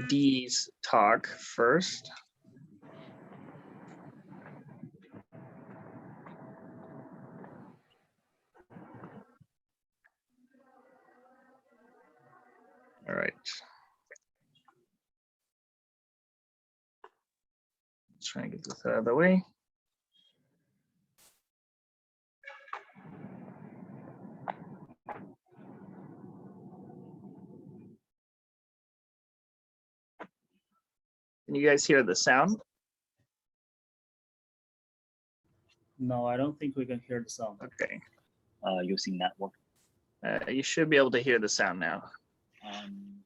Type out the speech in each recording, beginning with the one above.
Dee's talk first. All right. Let's try and get this out of the way. Can you guys hear the sound? No, I don't think we can hear the sound. Okay. Using network. You should be able to hear the sound now.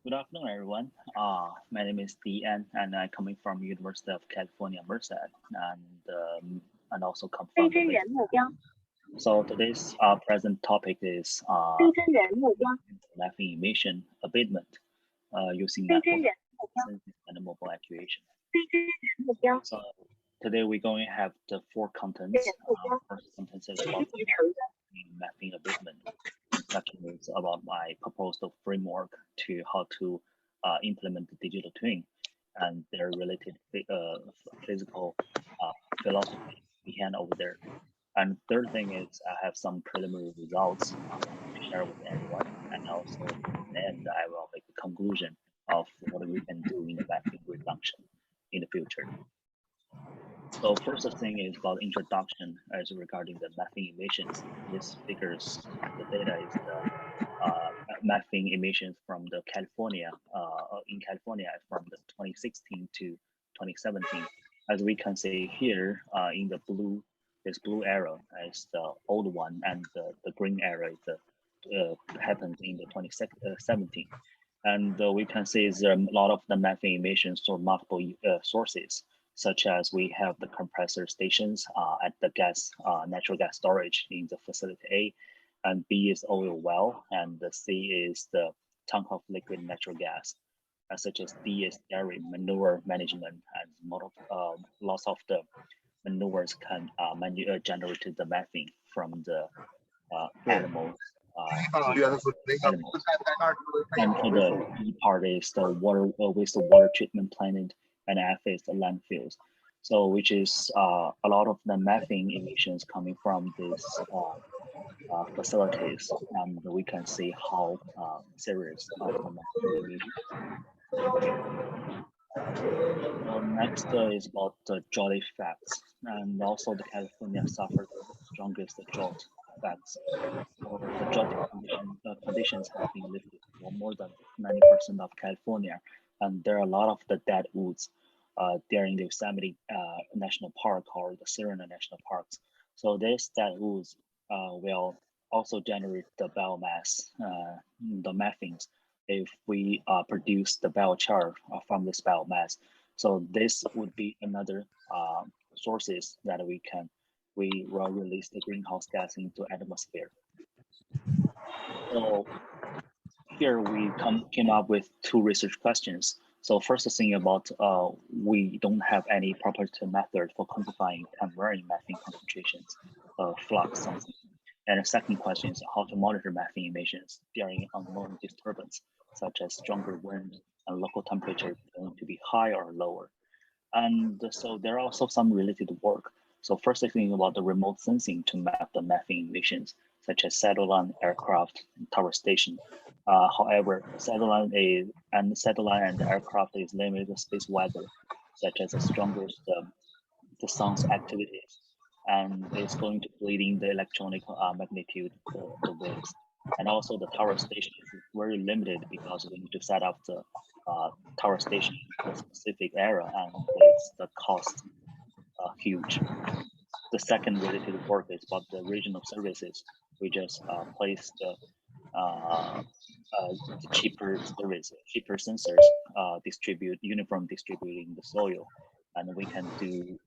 Good afternoon, everyone. My name is Dean, and I'm coming from University of California, Merced, and also come from. So today's present topic is mapping emission abatement using network and mobile actuation. So today we're going to have the four contents. First content is about mapping abatement. Second is about my proposed framework to how to implement the digital twin and their related physical philosophy behind over there. And third thing is I have some preliminary results to share with everyone, and also then I will make the conclusion of what we can do in the mapping reduction in the future. So first thing is about introduction as regarding the mapping emissions. This figures the data is the mapping emissions from the California from the 2016 to 2017. As we can see here in the blue, this blue arrow is the old one, and the green arrow is the happened in the 2017. And we can see there are a lot of the mapping emissions from multiple sources, such as we have the compressor stations at the natural gas storage in the facility A, and B is oil well, and the C is the tank of liquid natural gas, such as D is dairy manure management, and lots of the manures can generate the methane from the animals. And for the E part is the wastewater treatment plant, and F is the landfills. So which is a lot of the methane emissions coming from these facilities, and we can see how serious the methane emissions. Next is about the drought effects, and also the California suffered the strongest drought effects. So the drought conditions have been lifted for more than 90% of California, and there are a lot of the dead woods during the Yosemite National Park or the Serena National Parks. So these dead woods will also generate the biomass, the methanes, if we produce the biochar from this biomass. So this would be another sources that we will release the greenhouse gas into atmosphere. So here we came up with two research questions. So first thing about we don't have any proper method for quantifying temporary methane concentrations of flux something. And the second question is how to monitor methane emissions during unknown disturbance, such as stronger wind and local temperature going to be high or lower. And so there are also some related work. So first thing about the remote sensing to map the methane emissions, such as satellite, aircraft, and tower station. However, satellite and aircraft is limited to space weather, such as the stronger the sun's activities, and it's going to bleeding the electronic magnitude, the waves. And also the tower station is very limited because we need to set up the tower station in a specific area, and it's the cost huge. The second related work is about the regional services. We just placed the cheaper services, cheaper sensors uniform distributing the soil, and we can do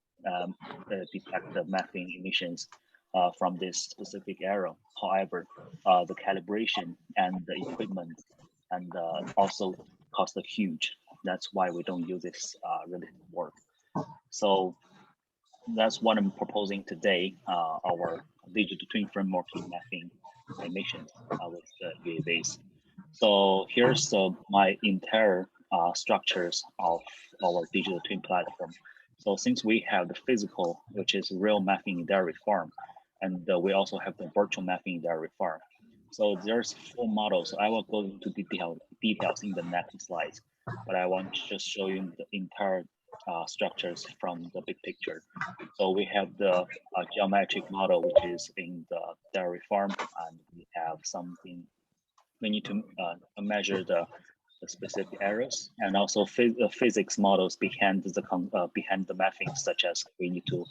detect the methane emissions from this specific area. However, the calibration and the equipment and also cost huge. That's why we don't use this related work. So that's what I'm proposing today, our digital twin framework in mapping emissions with the UAVs. So here's my entire structures of our digital twin platform. So since we have the physical, which is real mapping in dairy farm, and we also have the virtual mapping in dairy farm. So there's 4 models. I will go into details in the next slides, but I want to just show you the entire structures from the big picture. So we have the geometric model, which is in the dairy farm, and we have something we need to measure the specific errors, and also physics models behind the mapping, such as we need to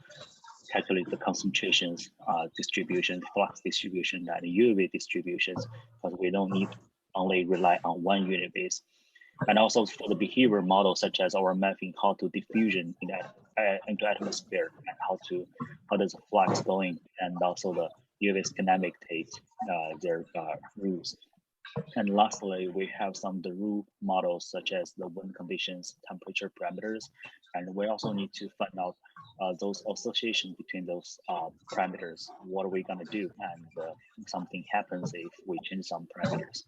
calculate the concentrations, distribution, flux distribution, and UV distributions, because we don't need to only rely on one unit base. And also for the behavior model, such as our mapping, how to diffusion into atmosphere, and how does the flux going, and also the UV schematic takes their rules. And lastly, we have some of the rule models, such as the wind conditions, temperature parameters, and we also need to find out those associations between those parameters. What are we gonna do? And something happens if we change some parameters.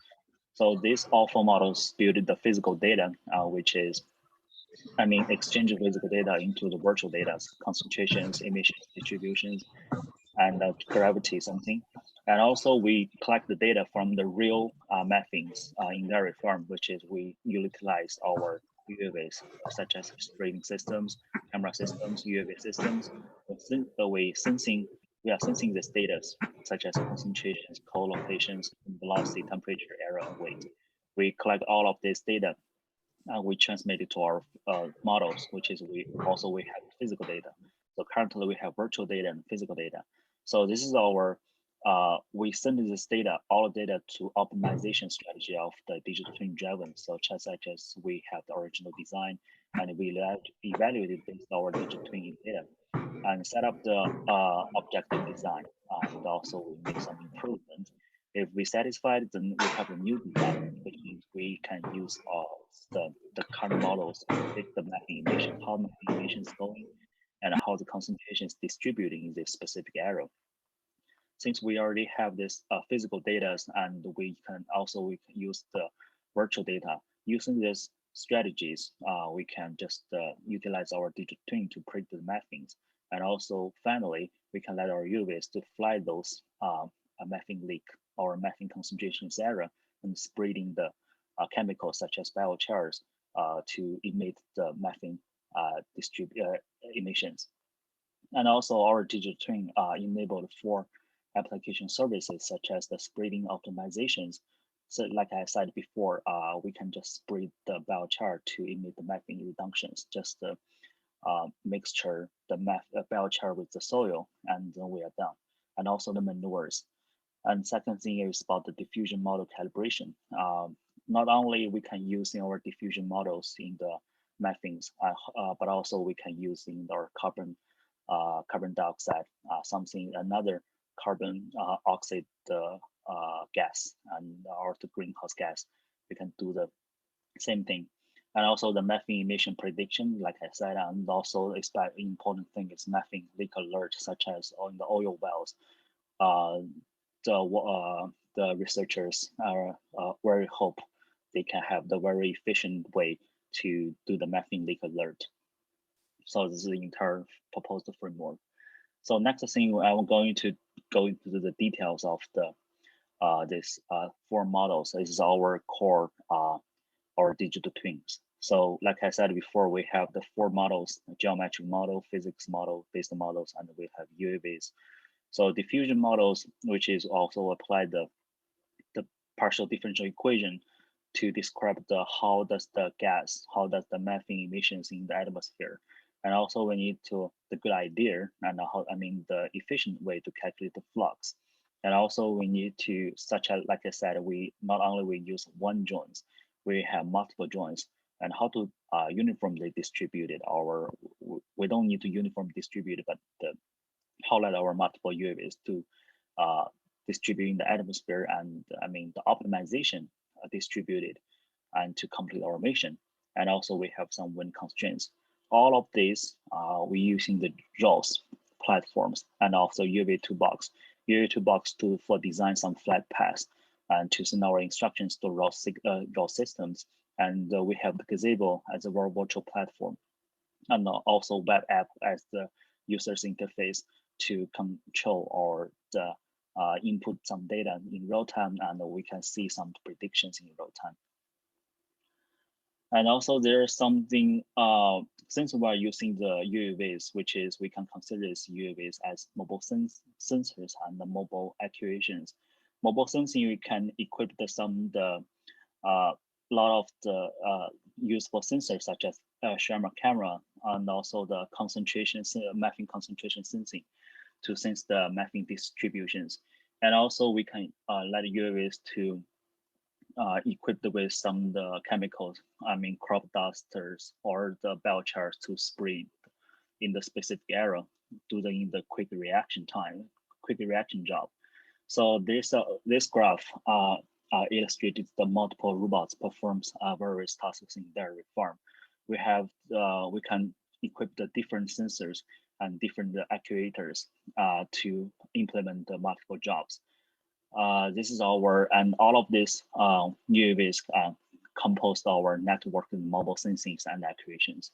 So these all 4 models build the physical data, which is, exchange of physical data into the virtual data, concentrations, emissions, distributions, and gravity something. And also we collect the data from the real mappings in dairy farm, which is we utilize our UAVs, such as streaming systems, camera systems, UAV systems. We are sensing this data, such as concentrations, co-locations, velocity, temperature, error, and weight. We collect all of this data and we transmit it to our models, which is we have physical data. So currently we have virtual data and physical data. So this is our, we send this data, all data to optimization strategy of the digital twin driven, such as we have the original design and we evaluated based on our digital twin data and set up the objective design. And also we make some improvements. If we satisfied, then we have a new design, which means we can use the current models to predict the mapping emission, how mapping emission is going, and how the concentration is distributing in this specific area. Since we already have this physical data, and we can use the virtual data. Using these strategies, we can just utilize our digital twin to predict the mappings. And also, finally, we can let our UVs to fly those mapping leak or mapping concentrations error and spreading the chemicals such as biochars to emit the mapping emissions. And also our digital twin enabled 4 application services such as the spreading optimizations. So like I said before, we can just spread the biochar to emit the mapping reductions, just the mixture, the biochar with the soil, and then we are done. And also the manures. And second thing is about the diffusion model calibration. Not only we can use in our diffusion models in the mappings, but also we can use in our carbon dioxide, another carbon oxide gas, and or the greenhouse gas. We can do the same thing. And also the mapping emission prediction, like I said, and also important thing is mapping leak alert, such as on the oil wells. The researchers are very hope they can have the very efficient way to do the mapping leak alert. So this is the entire proposed framework. So next thing, I'm going to go into the details of the this 4 models. This is our core our digital twins. So like I said before, we have the 4 models: geometric model, physics model, based models, and we have UAVs. So diffusion models, which is also applied the partial differential equation to describe how does the mapping emissions in the atmosphere. And also we need the good idea and the efficient way to calculate the flux. And also we need to, such as, like I said, we not only we use one joints, we have multiple joints, and how to uniformly distribute it. We don't need to uniform distribute it, but how let our multiple UAVs to distribute in the atmosphere, and the optimization distributed and to complete our mission. And also we have some wind constraints. All of these we using the JAWS platforms and also UAV toolbox. UAV toolbox for design some flat paths. and to send our instructions to raw systems. And we have the gazebo as a virtual platform, and also web app as the user's interface to control or input some data in real time, and we can see some predictions in real time. And also there's something, since we are using the UAVs, which is we can consider these UAVs as mobile sensors and the mobile actuations. Mobile sensing, we can equip lot of the useful sensors such as Sharma camera and also the mapping concentration sensing to sense the mapping distributions. And also we can let UAVs to equipped with some the chemicals, crop dusters or the biochars to spray in the specific area, doing the quick reaction job. So this graph illustrated the multiple robots performs various tasks in dairy farm. We can equip the different sensors and different actuators to implement the multiple jobs. This is and all of these UAVs composed our network mobile sensings and actuations.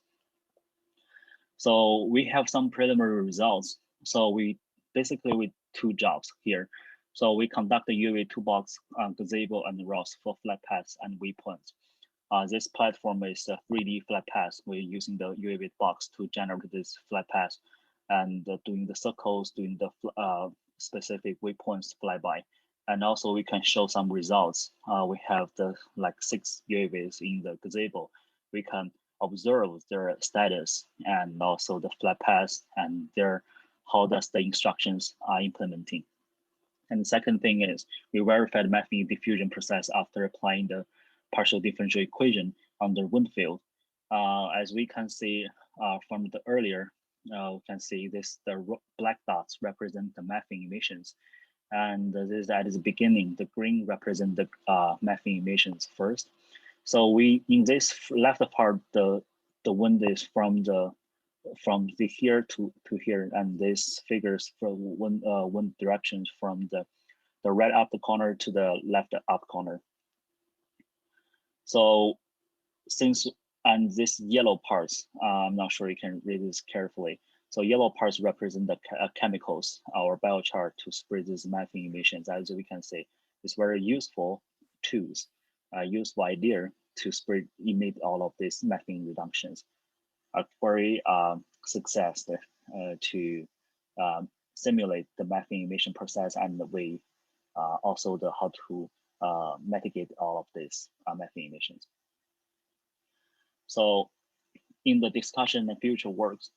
So we have some preliminary results. So we basically with 2 jobs here. So we conduct the UAV toolbox, gazebo, and ROS for flat paths and waypoints. This platform is a 3D flat path. We're using the UAV box to generate this flat path and doing the circles, doing the specific waypoints flyby. And also we can show some results. We have the 6 UAVs in the gazebo. We can observe their status and also the flat path and how does the instructions are implementing. And the second thing is we verified mapping diffusion process after applying the partial differential equation on the wind field. As we can see from the earlier, we can see the black dots represent the mapping emissions. And this at the beginning, the green represent the mapping emissions first. So in this left part, the wind is from here to here, and this figures for wind directions from the right up the corner to the left up corner. So and this yellow parts, I'm not sure you can read this carefully. So yellow parts represent the chemicals, our biochar to spread these mapping emissions. As we can see, it's very useful tools, useful idea to emit all of these mapping reductions. A very success to simulate the mapping emission process, and also how to mitigate all of these mapping emissions. So in the discussion and future works,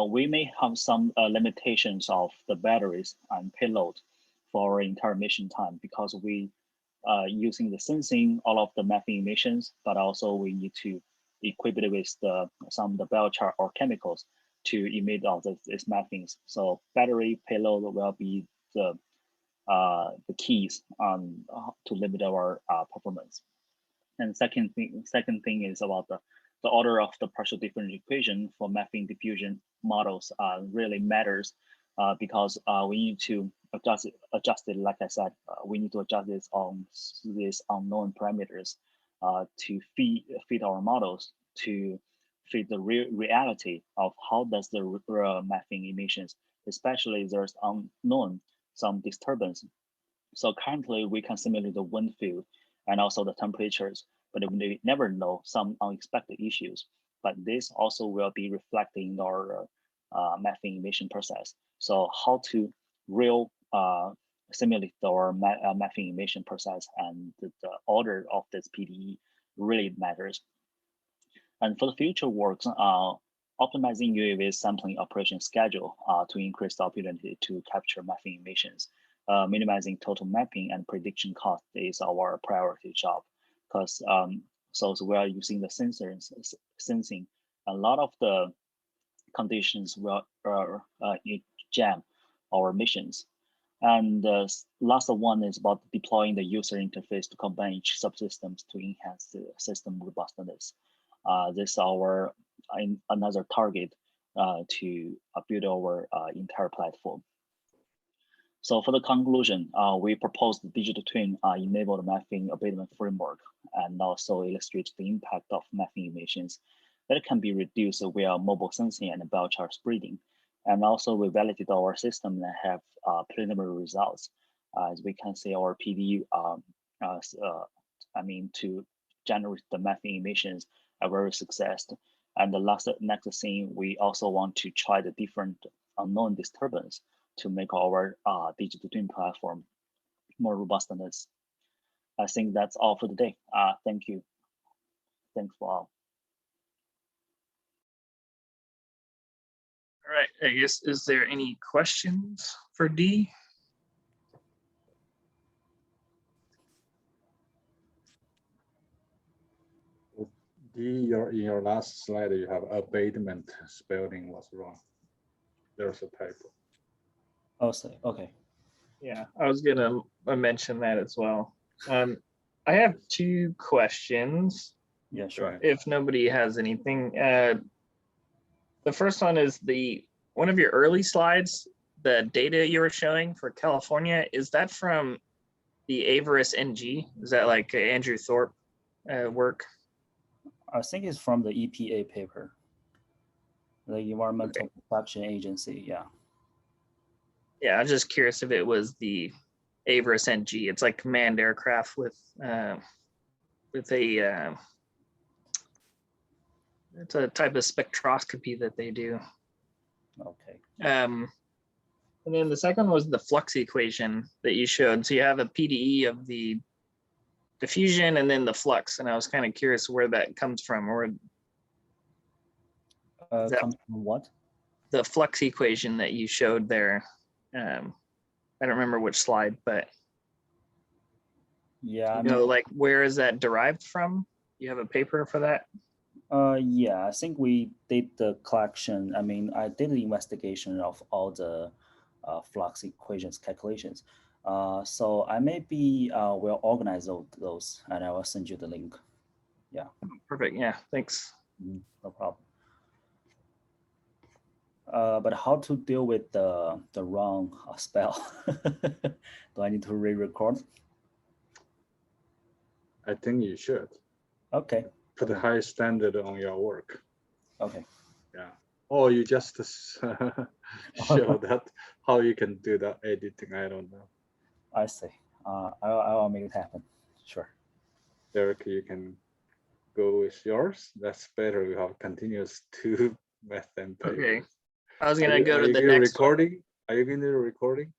we may have some limitations of the batteries and payload for our entire mission time, because we using the sensing all of the mapping emissions, but also we need to equip it with some of the biochar or chemicals to emit all these mappings. So battery payload will be the keys to limit our performance. And second thing is about the order of the partial differential equation for mapping diffusion models really matters, because we need to adjust it. Like I said, we need to adjust this on these unknown parameters to feed our models to fit the reality of how does the mapping emissions, especially there's unknown some disturbance. So currently we can simulate the wind field and also the temperatures, but we never know some unexpected issues. But this also will be reflecting in our mapping emission process. So how to simulate our mapping emission process, and the order of this PDE really matters. And for the future works, optimizing UAV sampling operation schedule to increase the opportunity to capture mapping emissions. Minimizing total mapping and prediction cost is our priority job, because so we are using the sensing. A lot of the conditions will jam our missions. And the last one is about deploying the user interface to combine each subsystems to enhance the system robustness. This is our another target to build our entire platform. So for the conclusion, we proposed the digital twin enabled methane abatement framework and also illustrates the impact of methane emissions that can be reduced via mobile sensing and biochar spreading. And also we validated our system and have preliminary results. As we can see, our PD, to generate the methane emissions are very successful. And the next thing, we also want to try the different unknown disturbance to make our digital twin platform more robust than this. I think that's all for today. Thank you. Thanks for all. All right, I guess, is there any questions for D? D, in your last slide, you have abatement spelling was wrong. There's a typo. Oh, say, okay. Yeah, I was gonna mention that as well. I have two questions. Yeah, sure. If nobody has anything. The first one is one of your early slides, the data you were showing for California, is that from the Avaris NG? Is that like Andrew Thorpe work? I think it's from the EPA paper, the Environmental Protection Agency. Yeah. Yeah, I was just curious if it was the Avaris NG. It's like manned aircraft with a it's a type of spectroscopy that they do. Okay. And then the second was the flux equation that you showed. So you have a PDE of the diffusion and then the flux, and I was kind of curious where that comes from, or Comes from what? The flux equation that you showed there. I don't remember which slide, but yeah, like where is that derived from? You have a paper for that? Yeah, I think we did the collection. I mean, I did the investigation of all the flux equations calculations. So I maybe will organize those and I will send you the link. Yeah. Perfect. Yeah. Thanks. No problem. But how to deal with the wrong spell? Do I need to re-record? I think you should. Okay. Put a high standard on your work. Okay. Yeah. Or you just show that how you can do that editing. I don't know. I see. I'll make it happen. Sure. Derek, you can go with yours. That's better. We have continuous two methane papers. Okay. I was gonna go to the next recording. Are you going to do the recording?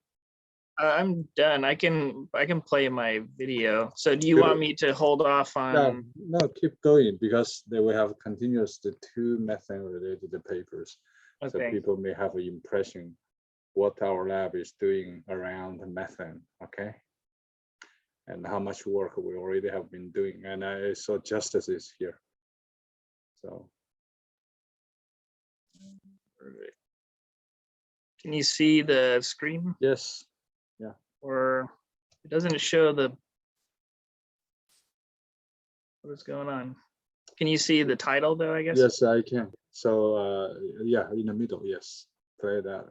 I'm done. I can play my video. So do you want me to hold off on? No, keep going because they will have continuous the two methane related papers. Okay. So people may have an impression what our lab is doing around methane, okay? And how much work we already have been doing. And I saw Justice is here. So. Can you see the screen? Yes. Yeah. Or it doesn't show what is going on. Can you see the title though, I guess? Yes, I can. So yeah, in the middle, yes. Play that.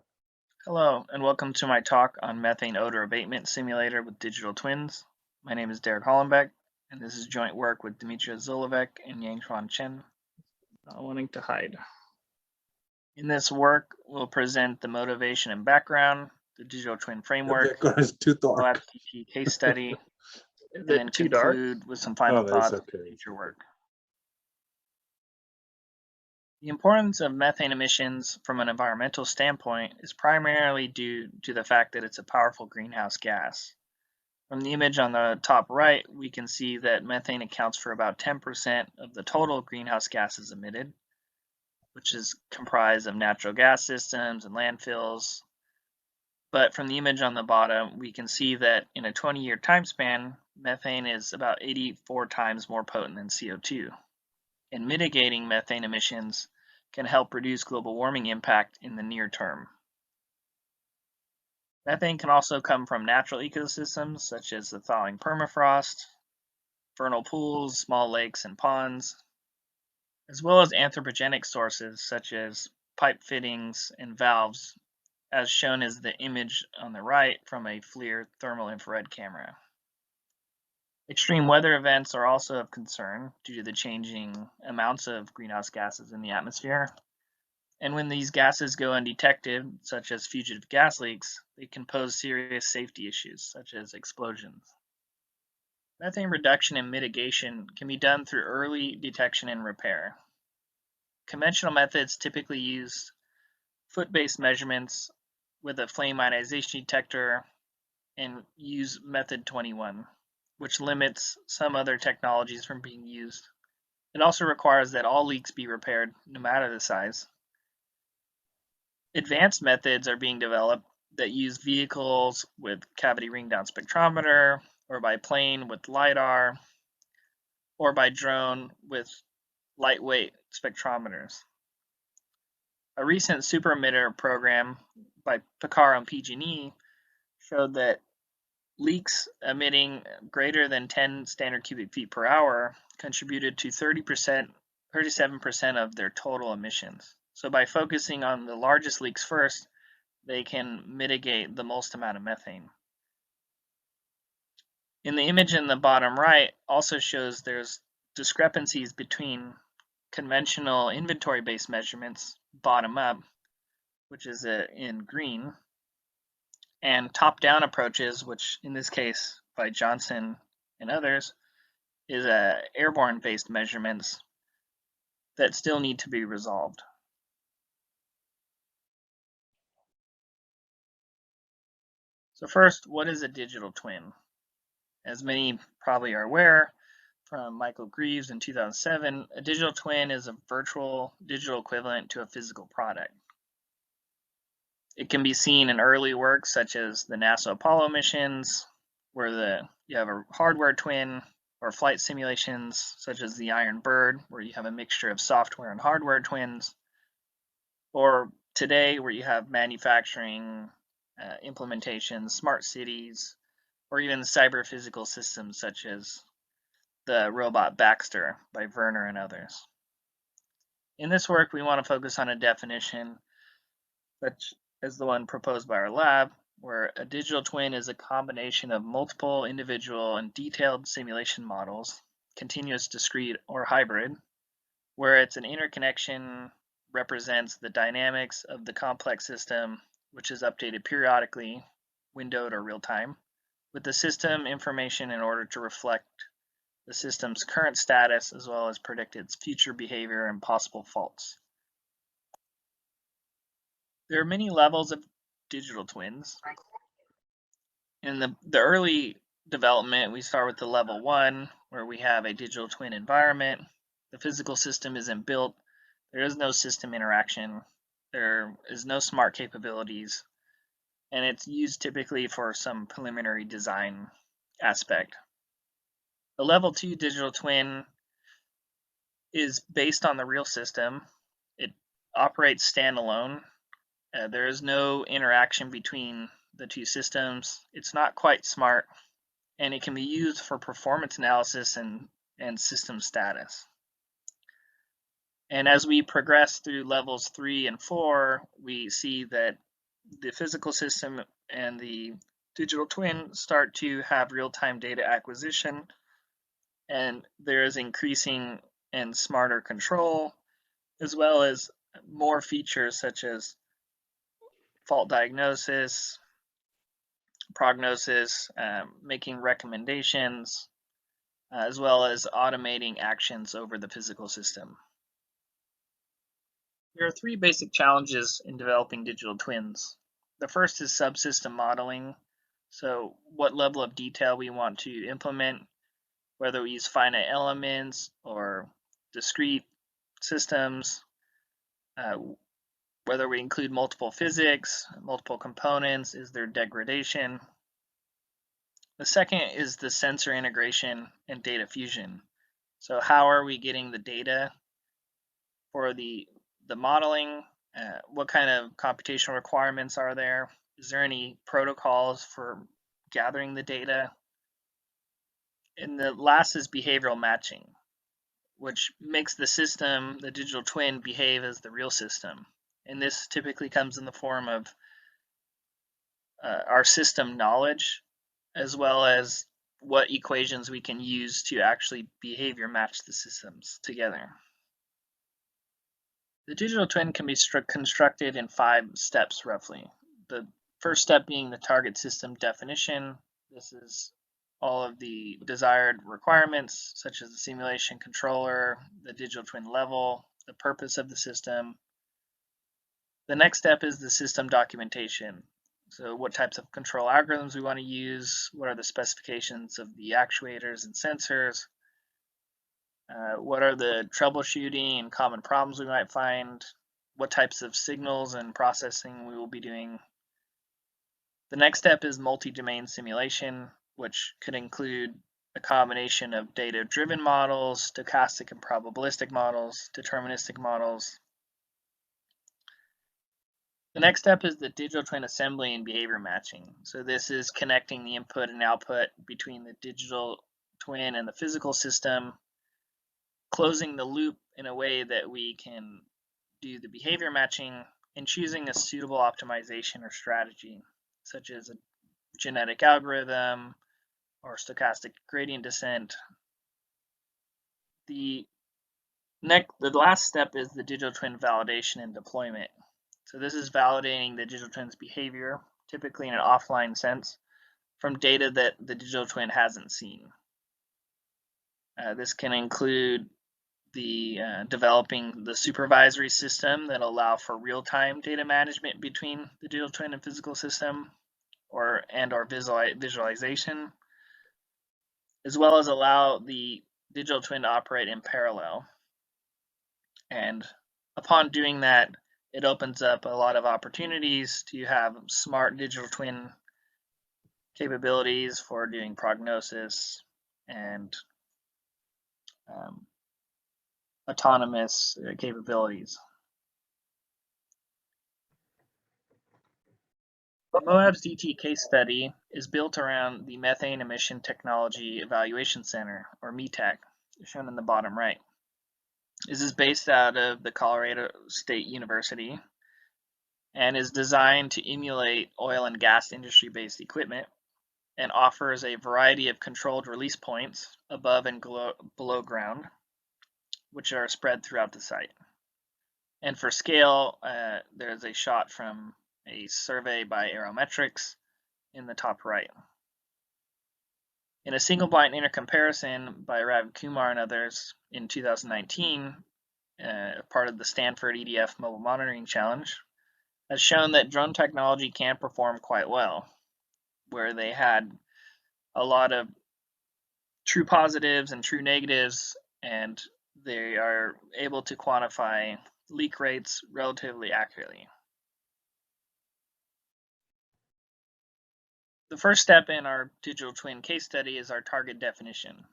Hello, and welcome to my talk on methane odor abatement simulator with digital twins. My name is Derek Hollenbeck, and this is joint work with Dmitry Zolovec and Yangchuan Chen. Not wanting to hide. In this work, we'll present the motivation and background, the digital twin framework, OAPTP case study, and then conclude with some final thoughts on future work. The importance of methane emissions from an environmental standpoint is primarily due to the fact that it's a powerful greenhouse gas. From the image on the top right, we can see that methane accounts for about 10% of the total greenhouse gases emitted, which is comprised of natural gas systems and landfills. But from the image on the bottom, we can see that in a 20-year time span, methane is about 84 times more potent than CO2. And mitigating methane emissions can help reduce global warming impact in the near term. Methane can also come from natural ecosystems such as the thawing permafrost, vernal pools, small lakes and ponds, as well as anthropogenic sources such as pipe fittings and valves as shown as the image on the right from a FLIR thermal infrared camera. Extreme weather events are also of concern due to the changing amounts of greenhouse gases in the atmosphere. And when these gases go undetected, such as fugitive gas leaks, they can pose serious safety issues, such as explosions. Methane reduction and mitigation can be done through early detection and repair. Conventional methods typically use foot-based measurements with a flame ionization detector and use method 21, which limits some other technologies from being used. It also requires that all leaks be repaired, no matter the size. Advanced methods are being developed that use vehicles with cavity ring down spectrometer, or by plane with LiDAR, or by drone with lightweight spectrometers. A recent super emitter program by Picaro and PG&E showed that leaks emitting greater than 10 standard cubic feet per hour contributed to 37% of their total emissions. So by focusing on the largest leaks first, they can mitigate the most amount of methane. In the image in the bottom right also shows there's discrepancies between conventional inventory-based measurements, bottom up, which is in green, and top-down approaches, which in this case by Johnson and others, is airborne-based measurements that still need to be resolved. So first, what is a digital twin? As many probably are aware from Michael Greaves in 2007, a digital twin is a virtual digital equivalent to a physical product. It can be seen in early work such as the NASA Apollo missions, where you have a hardware twin, or flight simulations such as the Iron Bird, where you have a mixture of software and hardware twins, or today where you have manufacturing implementations, smart cities, or even cyber physical systems such as the robot Baxter by Werner and others. In this work, we want to focus on a definition such as the one proposed by our lab, where a digital twin is a combination of multiple individual and detailed simulation models, continuous, discrete, or hybrid, where it's an interconnection represents the dynamics of the complex system, which is updated periodically, windowed or real time, with the system information in order to reflect the system's current status as well as predict its future behavior and possible faults. There are many levels of digital twins. In the early development, we start with the level 1, where we have a digital twin environment. The physical system isn't built. There is no system interaction. There is no smart capabilities. And it's used typically for some preliminary design aspect. The level 2 digital twin is based on the real system. It operates standalone. There is no interaction between the two systems. It's not quite smart, and it can be used for performance analysis and system status. And as we progress through levels 3 and 4, we see that the physical system and the digital twin start to have real-time data acquisition, and there is increasing and smarter control, as well as more features such as fault diagnosis, prognosis, making recommendations, as well as automating actions over the physical system. There are 3 basic challenges in developing digital twins. The first is subsystem modeling. So what level of detail we want to implement, whether we use finite elements or discrete systems, whether we include multiple physics, multiple components, is there degradation? The second is the sensor integration and data fusion. So how are we getting the data for the modeling? What kind of computational requirements are there? Is there any protocols for gathering the data? And the last is behavioral matching, which makes the system, the digital twin, behave as the real system. And this typically comes in the form of our system knowledge, as well as what equations we can use to actually behavior match the systems together. The digital twin can be constructed in 5 steps roughly. The first step being the target system definition. This is all of the desired requirements, such as the simulation controller, the digital twin level, the purpose of the system. The next step is the system documentation. So what types of control algorithms we want to use, what are the specifications of the actuators and sensors, what are the troubleshooting and common problems we might find, what types of signals and processing we will be doing. The next step is multi-domain simulation, which could include a combination of data-driven models, stochastic and probabilistic models, deterministic models. The next step is the digital twin assembly and behavior matching. So this is connecting the input and output between the digital twin and the physical system, closing the loop in a way that we can do the behavior matching, and choosing a suitable optimization or strategy, such as a genetic algorithm or stochastic gradient descent. The last step is the digital twin validation and deployment. So this is validating the digital twin's behavior, typically in an offline sense, from data that the digital twin hasn't seen. This can include the developing the supervisory system that allow for real-time data management between the digital twin and physical system, or visualization, as well as allow the digital twin to operate in parallel. And upon doing that, it opens up a lot of opportunities to have smart digital twin capabilities for doing prognosis and autonomous capabilities. The MOAB's DT case study is built around the Methane Emission Technology Evaluation Center, or METEC, shown in the bottom right. This is based out of the Colorado State University and is designed to emulate oil and gas industry-based equipment and offers a variety of controlled release points above and below ground, which are spread throughout the site. And for scale, there's a shot from a survey by Aerometrics in the top right. In a single blind intercomparison by Rav Kumar and others in 2019, part of the Stanford EDF Mobile Monitoring Challenge, has shown that drone technology can perform quite well, where they had a lot of true positives and true negatives, and they are able to quantify leak rates relatively accurately. The first step in our digital twin case study is our target definition.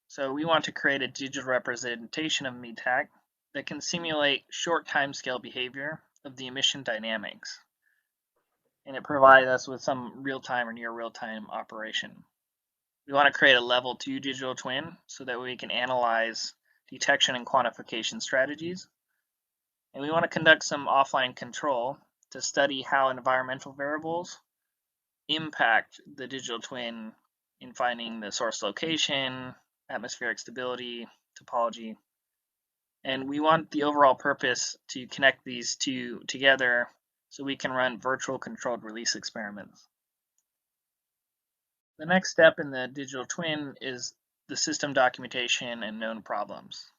So we want to create a digital representation of METAC that can simulate short timescale behavior of the emission dynamics. And it provides us with some real-time or near real-time operation. We want to create a level 2 digital twin so that we can analyze detection and quantification strategies. And we want to conduct some offline control to study how environmental variables impact the digital twin in finding the source location, atmospheric stability, topology. And we want the overall purpose to connect these two together so we can run virtual controlled release experiments. The next step in the digital twin is the system documentation and known problems.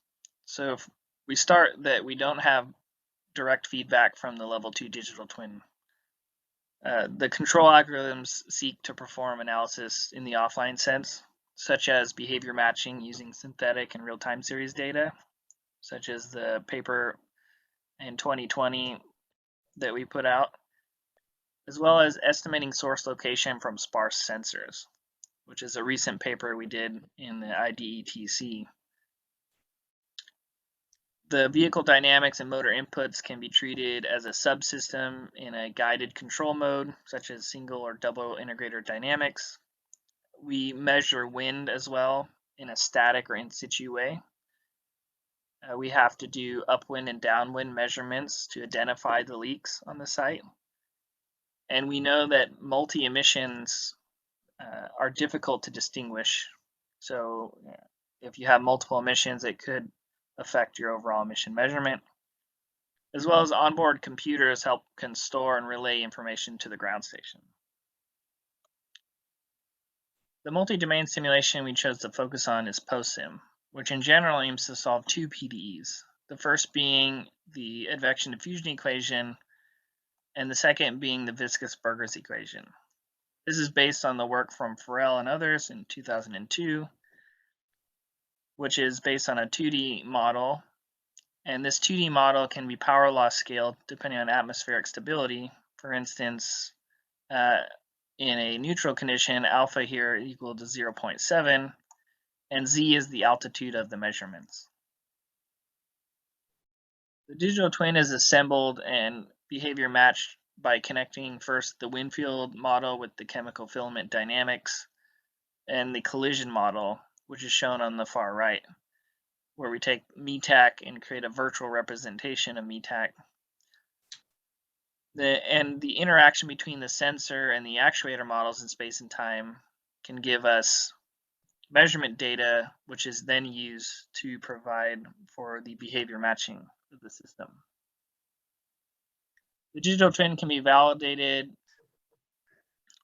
So if we start that we don't have direct feedback from the level 2 digital twin, the control algorithms seek to perform analysis in the offline sense, such as behavior matching using synthetic and real-time series data, such as the paper in 2020 that we put out, as well as estimating source location from sparse sensors, which is a recent paper we did in the IDETC. The vehicle dynamics and motor inputs can be treated as a subsystem in a guided control mode, such as single or double integrator dynamics. We measure wind as well in a static or in situ way. We have to do upwind and downwind measurements to identify the leaks on the site. And we know that multi-emissions are difficult to distinguish. So if you have multiple emissions, it could affect your overall emission measurement, as well as onboard computers can store and relay information to the ground station. The multi-domain simulation we chose to focus on is PostSim, which in general aims to solve two PDEs. The first being the advection diffusion equation, and the second being the viscous-Burgers equation. This is based on the work from Farrell and others in 2002, which is based on a 2D model. And this 2D model can be power law scaled depending on atmospheric stability. For instance, in a neutral condition, alpha here equal to 0.7, and z is the altitude of the measurements. The digital twin is assembled and behavior matched by connecting first the Winfield model with the chemical filament dynamics and the collision model, which is shown on the far right, where we take METAC and create a virtual representation of METAC. The interaction between the sensor and the actuator models in space and time can give us measurement data, which is then used to provide for the behavior matching of the system. The digital twin can be validated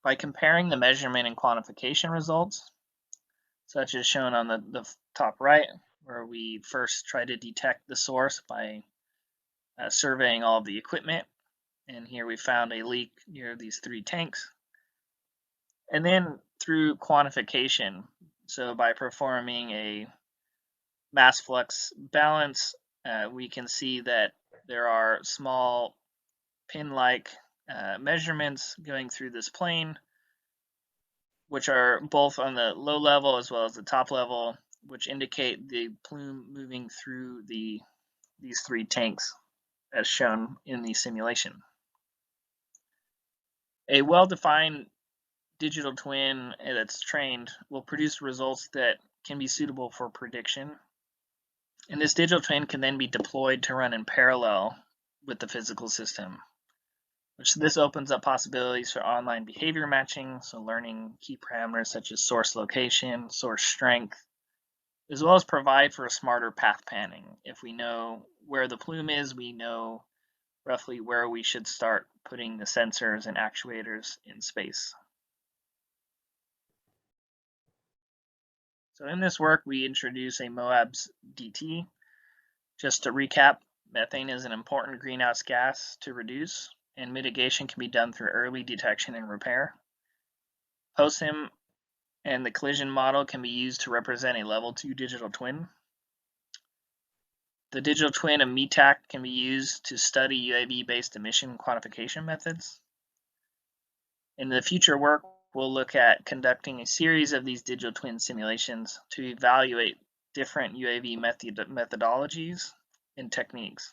by comparing the measurement and quantification results, such as shown on the top right, where we first try to detect the source by surveying all of the equipment. And here we found a leak near these 3 tanks. And then through quantification, so by performing a mass flux balance, we can see that there are small pin-like measurements going through this plane, which are both on the low level as well as the top level, which indicate the plume moving through these 3 tanks as shown in the simulation. A well-defined digital twin that's trained will produce results that can be suitable for prediction. And this digital twin can then be deployed to run in parallel with the physical system, which this opens up possibilities for online behavior matching, so learning key parameters such as source location, source strength, as well as provide for a smarter path planning. If we know where the plume is, we know roughly where we should start putting the sensors and actuators in space. So in this work, we introduce a MOABS DT. Just to recap, methane is an important greenhouse gas to reduce, and mitigation can be done through early detection and repair. PostSim and the collision model can be used to represent a level 2 digital twin. The digital twin of METAC can be used to study UAV-based emission quantification methods. In the future work, we'll look at conducting a series of these digital twin simulations to evaluate different UAV methodologies and techniques.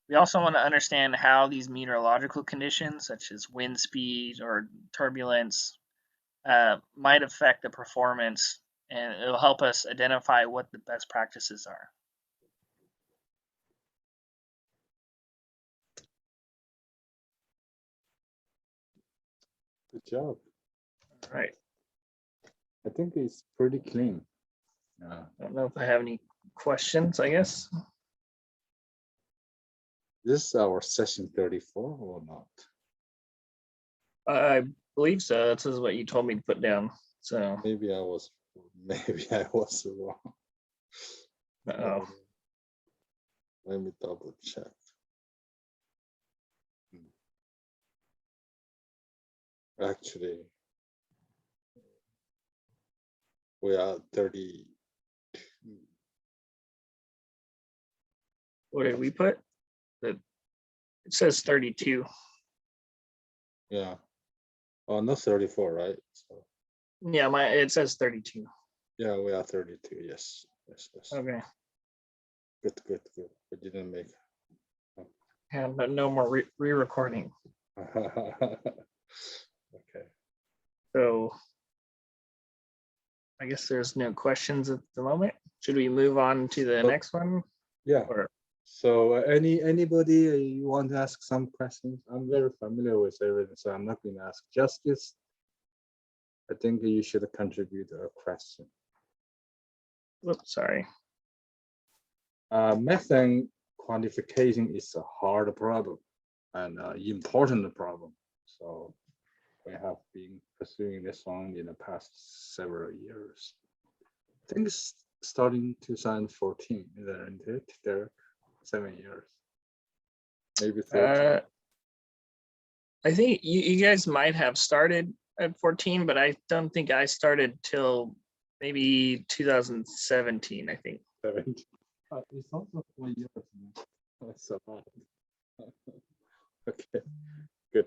We also want to understand how these meteorological conditions, such as wind speed or turbulence, might affect the performance, and it'll help us identify what the best practices are. Good job. All right. I think it's pretty clean. I don't know if I have any questions, I guess. This is our session 34 or not? I believe so. This is what you told me to put down. So maybe I was wrong. Uh-oh. Let me double check. Actually, we are 30. What did we put? It says 32. Yeah. Oh, not 34, right? So, Yeah, it says 32. yeah, we are 32. Yes. Okay. Good. We didn't make. And no more re-recording. Okay. So I guess there's no questions at the moment. Should we move on to the next one? Yeah. Or, So anybody you want to ask some questions? I'm very familiar with everything, so I'm not going to ask justice. I think you should contribute a question. Whoops, sorry. Methane quantification is a hard problem and important problem. So we have been pursuing this one in the past several years. I think it's starting 2014, isn't it? There, 7 years, maybe 13. I think you guys might have started at 14, but I don't think I started till maybe 2017, I think. 17. It's also 4 years. That's a lot. Okay, good.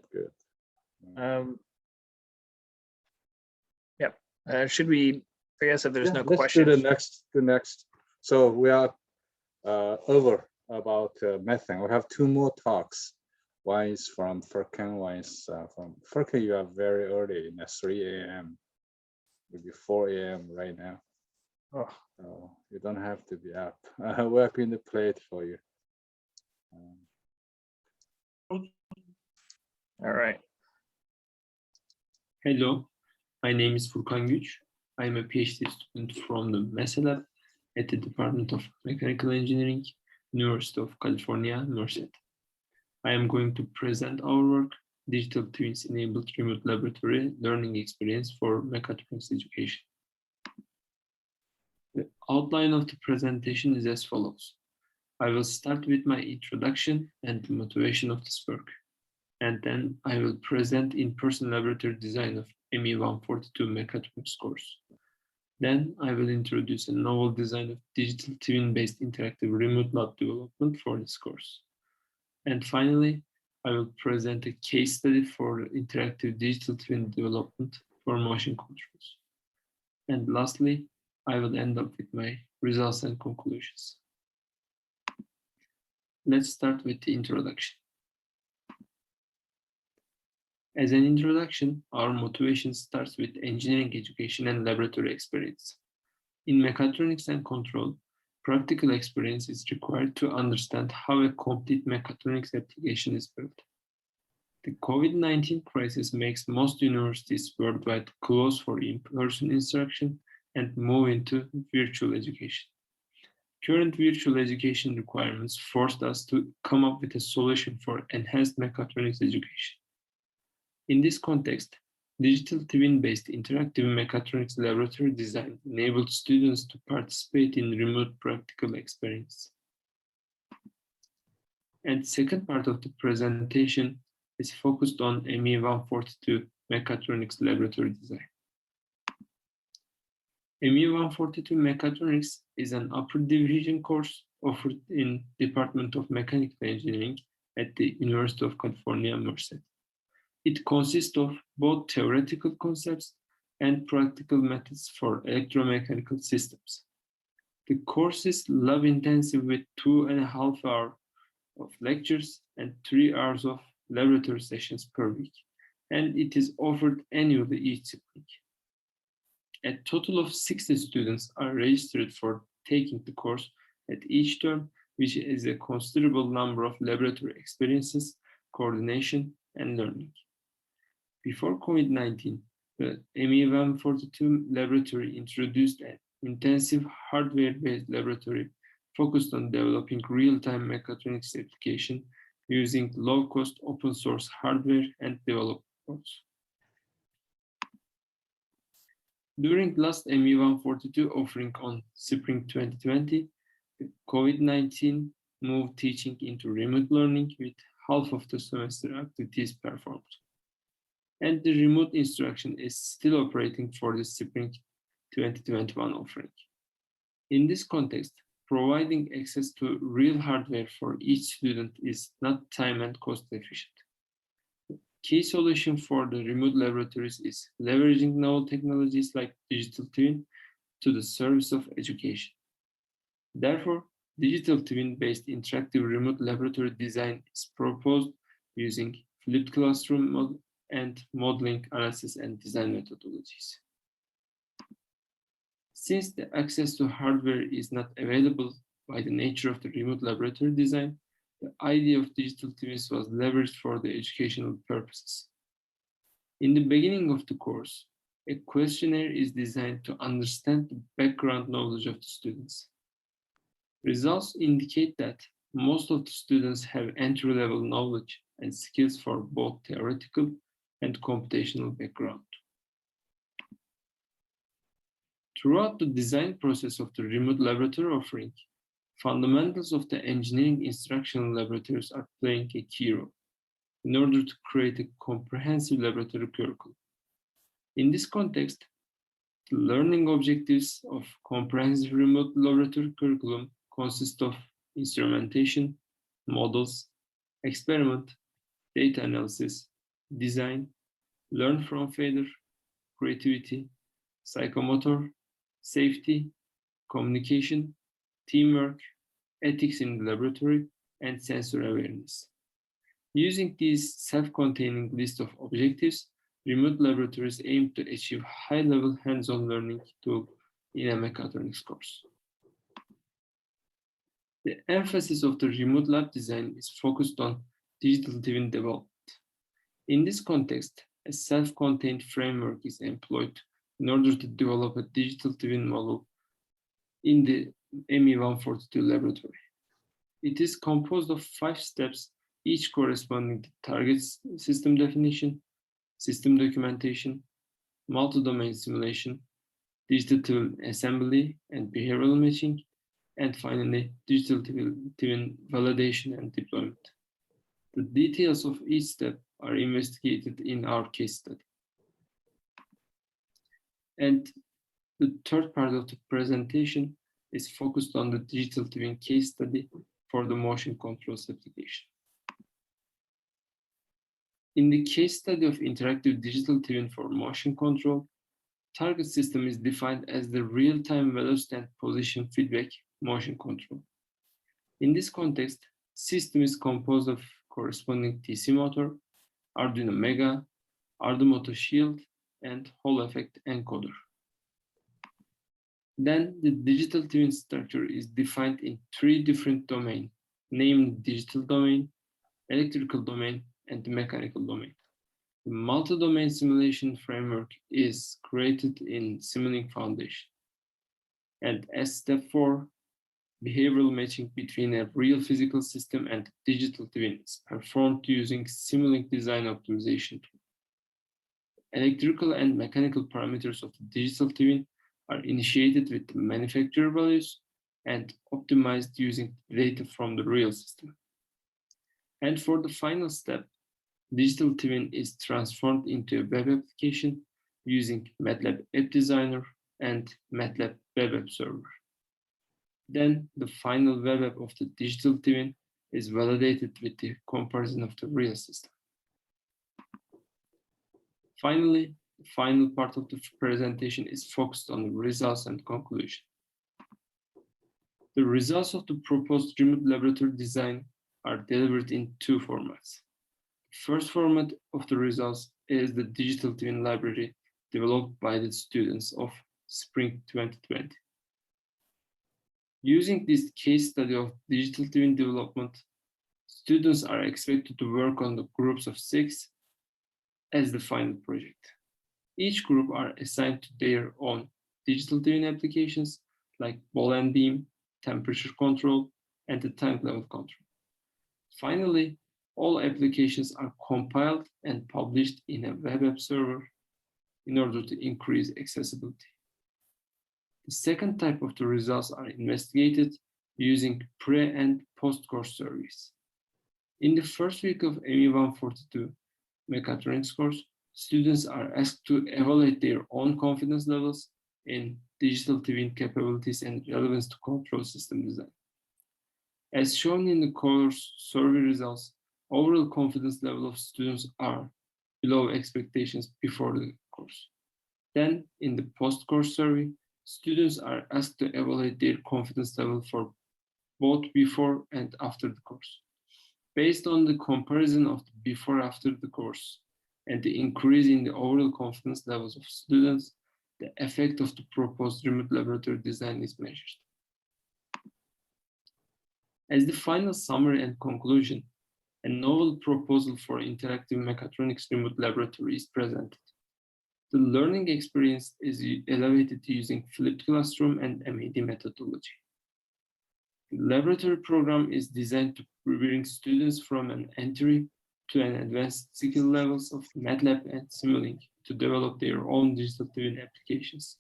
Yep. Should we, I guess if there's no let's questions. do the next. So we are over about methane. We have 2 more talks. One is from Furkan, one is from Furkan. You are very early in 3 a.m. Maybe 4 a.m. right now. Oh. So you don't have to be up. We're going to play it for you. All right. Hello, my name is Furkan Güç. I am a PhD student from the Mesa Lab at the Department of Mechanical Engineering, University of California, Merced. I am going to present our work, Digital Twins Enabled Remote Laboratory Learning Experience for Mechatronics Education. The outline of the presentation is as follows. I will start with my introduction and the motivation of this work, and then I will present in-person laboratory design of ME142 Mechatronics course. Then I will introduce a novel design of digital twin-based interactive remote lab development for this course. And finally, I will present a case study for interactive digital twin development for motion controls. And lastly, I will end up with my results and conclusions. Let's start with the introduction. As an introduction, our motivation starts with engineering education and laboratory experience. In mechatronics and control, practical experience is required to understand how a complete mechatronics application is built. The COVID-19 crisis makes most universities worldwide close for in-person instruction and move into virtual education. Current virtual education requirements forced us to come up with a solution for enhanced mechatronics education. In this context, digital twin-based interactive mechatronics laboratory design enabled students to participate in remote practical experience. And the second part of the presentation is focused on ME142 mechatronics laboratory design. ME142 mechatronics is an upper division course offered in Department of Mechanical Engineering at the University of California, Merced. It consists of both theoretical concepts and practical methods for electromechanical systems. The course is lab intensive with 2.5 hours of lectures and 3 hours of laboratory sessions per week, and it is offered annually each spring. A total of 60 students are registered for taking the course at each term, which is a considerable number of laboratory experiences, coordination, and learning. Before COVID-19, the ME142 laboratory introduced an intensive hardware-based laboratory focused on developing real-time mechatronics application using low-cost open-source hardware and development tools. During last ME142 offering on spring 2020, COVID-19 moved teaching into remote learning with half of the semester activities performed. And the remote instruction is still operating for the spring 2021 offering. In this context, providing access to real hardware for each student is not time and cost efficient. Key solution for the remote laboratories is leveraging novel technologies like digital twin to the service of education. Therefore, digital twin-based interactive remote laboratory design is proposed using flipped classroom model and modeling, analysis, and design methodologies. Since the access to hardware is not available by the nature of the remote laboratory design, the idea of digital twins was leveraged for the educational purposes. In the beginning of the course, a questionnaire is designed to understand the background knowledge of the students. Results indicate that most of the students have entry-level knowledge and skills for both theoretical and computational background. Throughout the design process of the remote laboratory offering, fundamentals of the engineering instructional laboratories are playing a key role in order to create a comprehensive laboratory curriculum. In this context, the learning objectives of comprehensive remote laboratory curriculum consist of instrumentation, models, experiment, data analysis, design, learn from failure, creativity, psychomotor, safety, communication, teamwork, ethics in the laboratory, and sensory awareness. Using these self-containing list of objectives, remote laboratories aim to achieve high-level hands-on learning tool in a mechatronics course. The emphasis of the remote lab design is focused on digital twin development. In this context, a self-contained framework is employed in order to develop a digital twin model in the ME142 laboratory. It is composed of 5 steps, each corresponding to target system definition, system documentation, multi-domain simulation, digital twin assembly and behavioral matching, and finally, digital twin validation and deployment. The details of each step are investigated in our case study. And the third part of the presentation is focused on the digital twin case study for the motion controls application. In the case study of interactive digital twin for motion control, target system is defined as the real-time velocity and position feedback motion control. In this context, system is composed of corresponding TC motor, Arduino Mega, Ardumoto Shield, and Hall effect encoder. Then the digital twin structure is defined in 3 different domains, named digital domain, electrical domain, and the mechanical domain. The multi-domain simulation framework is created in Simulink Foundation. And as step 4, behavioral matching between a real physical system and digital twin is performed using Simulink design optimization tool. Electrical and mechanical parameters of the digital twin are initiated with the manufacturer values and optimized using data from the real system. And for the final step, digital twin is transformed into a web application using MATLAB App Designer and MATLAB Web App Server. Then the final web app of the digital twin is validated with the comparison of the real system. Finally, the final part of the presentation is focused on the results and conclusion. The results of the proposed remote laboratory design are delivered in 2 formats. The first format of the results is the digital twin library developed by the students of Spring 2020. Using this case study of digital twin development, students are expected to work on the groups of 6 as the final project. Each group are assigned to their own digital twin applications like ball and beam, temperature control, and the time level control. Finally, all applications are compiled and published in a web app server in order to increase accessibility. The second type of the results are investigated using pre- and post-course surveys. In the first week of ME142 mechatronics course, students are asked to evaluate their own confidence levels in digital twin capabilities and relevance to control system design. As shown in the course survey results, overall confidence level of students are below expectations before the course. Then, in the post-course survey, students are asked to evaluate their confidence level for both before and after the course. Based on the comparison of the before-after the course and the increase in the overall confidence levels of students, the effect of the proposed remote laboratory design is measured. As the final summary and conclusion, a novel proposal for interactive mechatronics remote laboratory is presented. The learning experience is elevated using flipped classroom and MAD methodology. The laboratory program is designed to bring students from an entry to an advanced skill levels of MATLAB and Simulink to develop their own digital twin applications.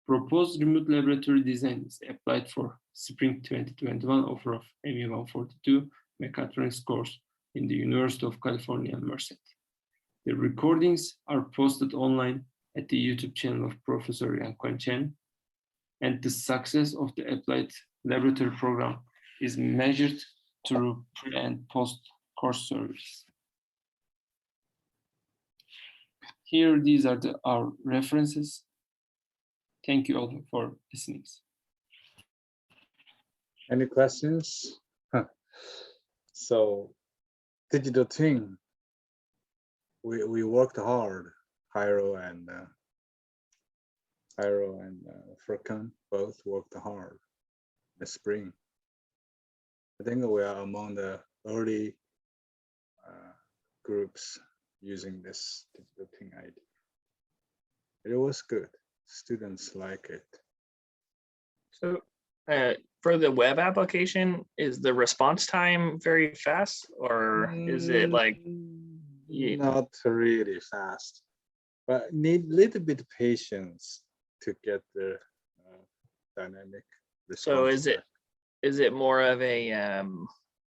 Proposed remote laboratory design is applied for Spring 2021 offer of ME142 mechatronics course in the University of California, Merced. The recordings are posted online at the YouTube channel of Professor Yang Chen, and the success of the applied laboratory program is measured through pre and post course surveys. Here, these are our references. Thank you all for listening. Any questions? So, digital twin. We worked hard. Jairo and Furkan both worked hard in the spring. I think we are among the early groups using this digital twin idea. It was good. Students like it. So for the web application, is the response time very fast, or is it like not really fast, but need a little bit of patience to get the dynamic response. So is it more of a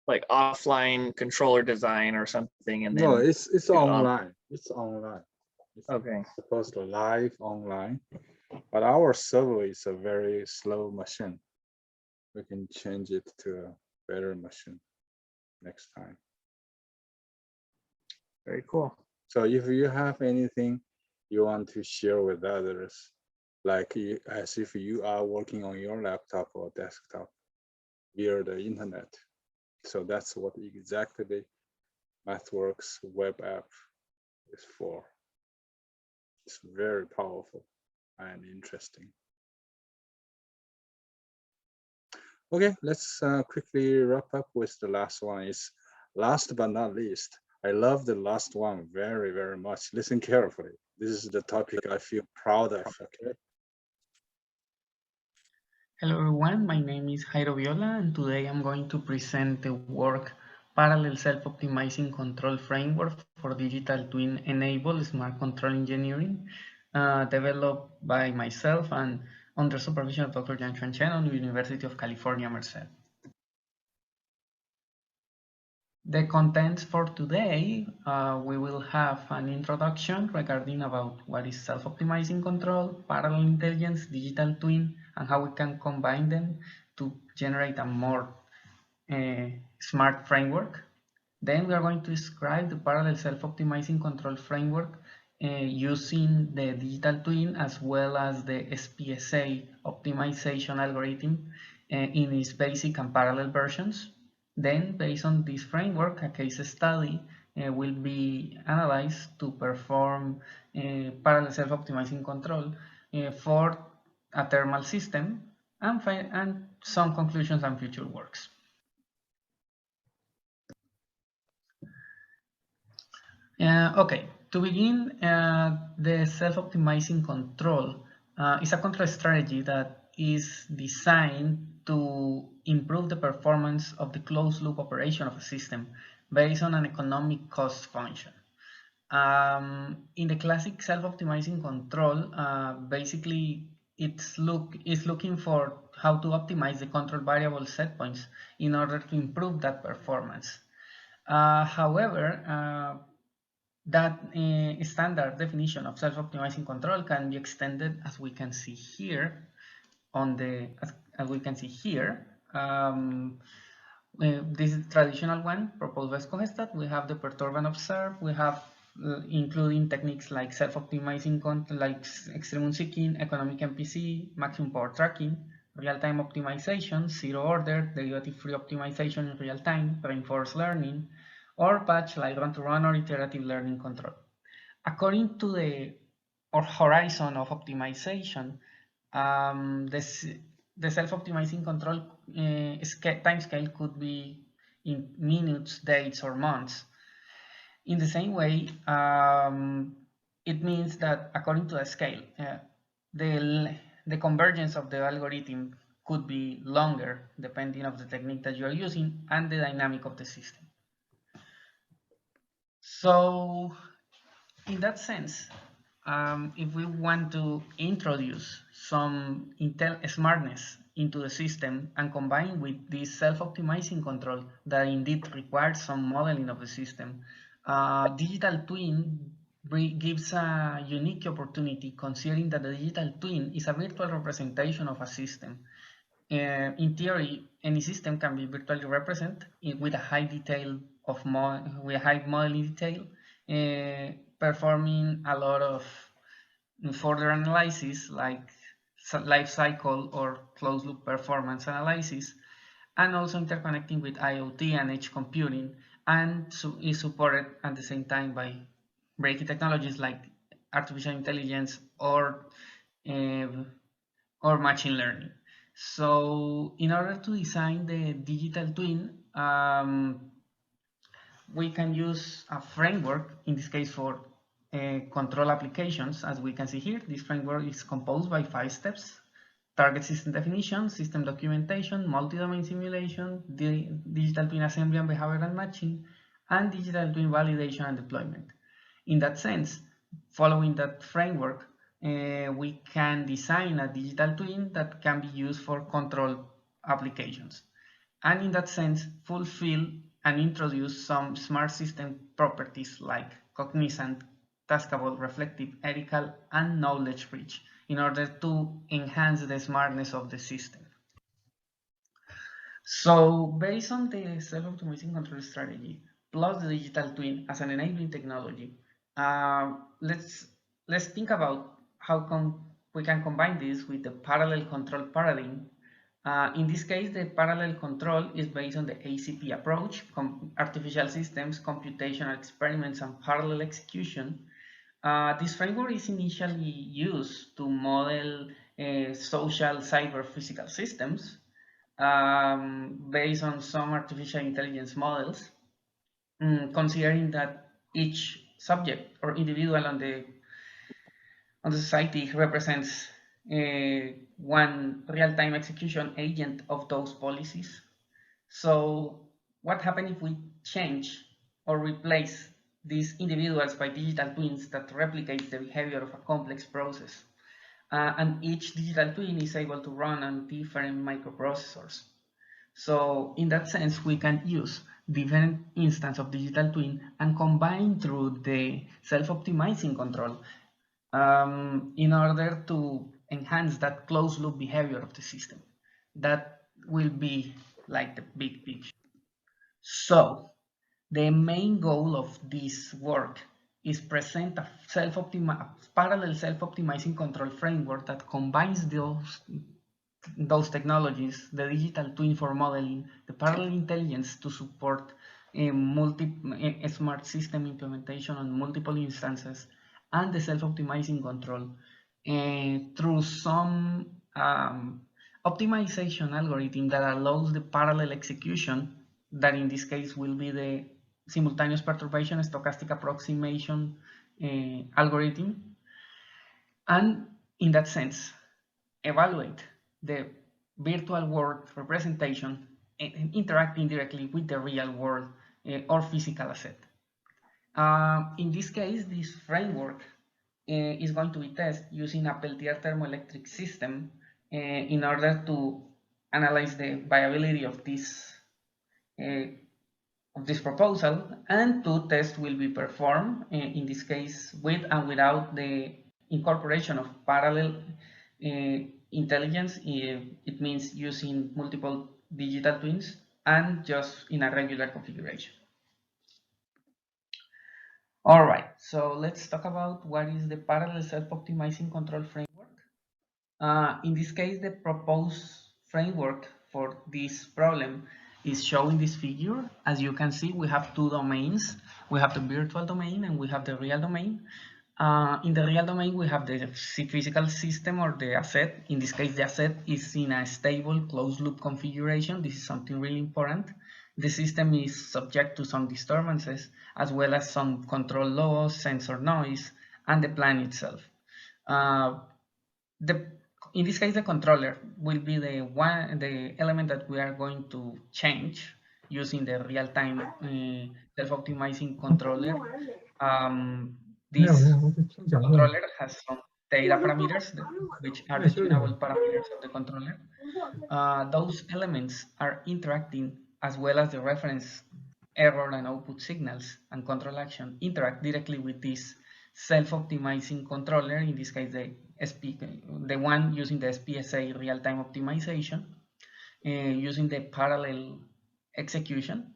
like offline controller design or something? And then no, it's online. It's online. It's okay. supposed to live online, but our server is a very slow machine. We can change it to a better machine next time. Very cool. So if you have anything you want to share with others, like as if you are working on your laptop or desktop via the internet. So that's what exactly MathWorks web app is for. It's very powerful and interesting. Okay, let's quickly wrap up with the last one. Is last but not least. I love the last one very, very much. Listen carefully. This is the topic I feel proud of, okay? Hello everyone, my name is Jairo Viola, and today I'm going to present the work Parallel Self-Optimizing Control Framework for Digital Twin-Enabled Smart Control Engineering, developed by myself and under supervision of Dr. Yang Chen on the University of California, Merced. The contents for today, we will have an introduction regarding about what is self-optimizing control, parallel intelligence, digital twin, and how we can combine them to generate a more smart framework. Then we are going to describe the parallel self-optimizing control framework using the digital twin as well as the Spsa optimization algorithm in its basic and parallel versions. Then, based on this framework, a case study will be analyzed to perform parallel self-optimizing control for a thermal system and some conclusions and future works. Okay, to begin, the self-optimizing control is a control strategy that is designed to improve the performance of the closed loop operation of a system based on an economic cost function. In the classic self-optimizing control, basically it's looking for how to optimize the control variable set points in order to improve that performance. However, that standard definition of self-optimizing control can be extended, as we can see here, as we can see here. This is traditional one proposed by Skohestad. We have the perturb and observe. We have including techniques like self-optimizing control, like extremum seeking, economic MPC, maximum power tracking, real-time optimization, zero order, derivative-free optimization in real time, reinforced learning, or batch like run-to-run or iterative learning control. According to the horizon of optimization, the self-optimizing control time scale could be in minutes, days, or months. In the same way, it means that according to the scale, the convergence of the algorithm could be longer depending on the technique that you are using and the dynamic of the system. So in that sense, if we want to introduce some smartness into the system and combine with this self-optimizing control that indeed requires some modeling of the system, digital twin gives a unique opportunity, considering that the digital twin is a virtual representation of a system. In theory, any system can be virtually represented with a high detail with high modeling detail, performing a lot of further analysis like life cycle or closed loop performance analysis, and also interconnecting with IoT and edge computing, and is supported at the same time by breaking technologies like artificial intelligence or machine learning. So in order to design the digital twin, we can use a framework, in this case for control applications. As we can see here, this framework is composed by 5 steps: target system definition, system documentation, multi-domain simulation, digital twin assembly and behavioral matching, and digital twin validation and deployment. In that sense, following that framework, we can design a digital twin that can be used for control applications, and in that sense fulfill and introduce some smart system properties like cognizant, taskable, reflective, ethical, and knowledge rich in order to enhance the smartness of the system. So based on the self-optimizing control strategy plus the digital twin as an enabling technology, let's think about how we can combine this with the parallel control paradigm. In this case, the parallel control is based on the ACP approach: artificial systems, computational experiments, and parallel execution. This framework is initially used to model social cyber-physical systems based on some artificial intelligence models, considering that each subject or individual on the society represents one real-time execution agent of those policies. So what happens if we change or replace these individuals by digital twins that replicate the behavior of a complex process? And each digital twin is able to run on different microprocessors. So in that sense, we can use different instances of digital twin and combine through the self-optimizing control in order to enhance that closed loop behavior of the system. That will be like the big picture. So the main goal of this work is present a parallel self-optimizing control framework that combines those technologies, the digital twin for modeling, the parallel intelligence to support a smart system implementation on multiple instances, and the self-optimizing control through some optimization algorithm that allows the parallel execution, that in this case will be the simultaneous perturbation stochastic approximation algorithm, and in that sense evaluate the virtual world representation and interacting directly with the real world or physical asset. In this case, this framework is going to be tested using a Peltier thermoelectric system in order to analyze the viability of this proposal, and 2 tests will be performed, in this case with and without the incorporation of parallel intelligence. It means using multiple digital twins and just in a regular configuration. All right, so let's talk about what is the parallel self-optimizing control framework. In this case, the proposed framework for this problem is shown in this figure. As you can see, we have 2 domains. We have the virtual domain and we have the real domain. In the real domain, we have the physical system or the asset. In this case, the asset is in a stable closed loop configuration. This is something really important. The system is subject to some disturbances, as well as some control laws, sensor noise, and the plan itself. In this case, the controller will be the element that we are going to change using the real-time self-optimizing controller. This controller has some data parameters, which are the tunable parameters of the controller. Those elements are interacting, as well as the reference error and output signals and control action interact directly with this self-optimizing controller, in this case the one using the Spsa real-time optimization, using the parallel execution.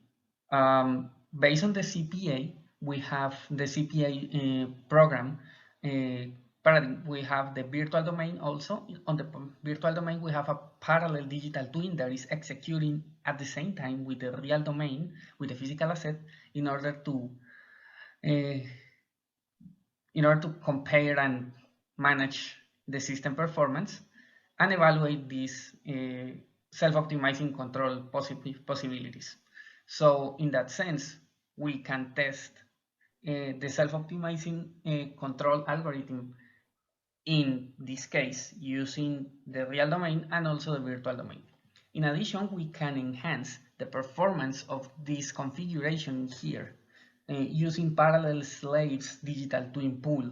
Based on the CPA, we have the CPA program paradigm. We have the virtual domain also. On the virtual domain, we have a parallel digital twin that is executing at the same time with the real domain, with the physical asset, in order to compare and manage the system performance and evaluate these self-optimizing control possibilities. So in that sense, we can test the self-optimizing control algorithm in this case using the real domain and also the virtual domain. In addition, we can enhance the performance of this configuration here using parallel slaves digital twin pool.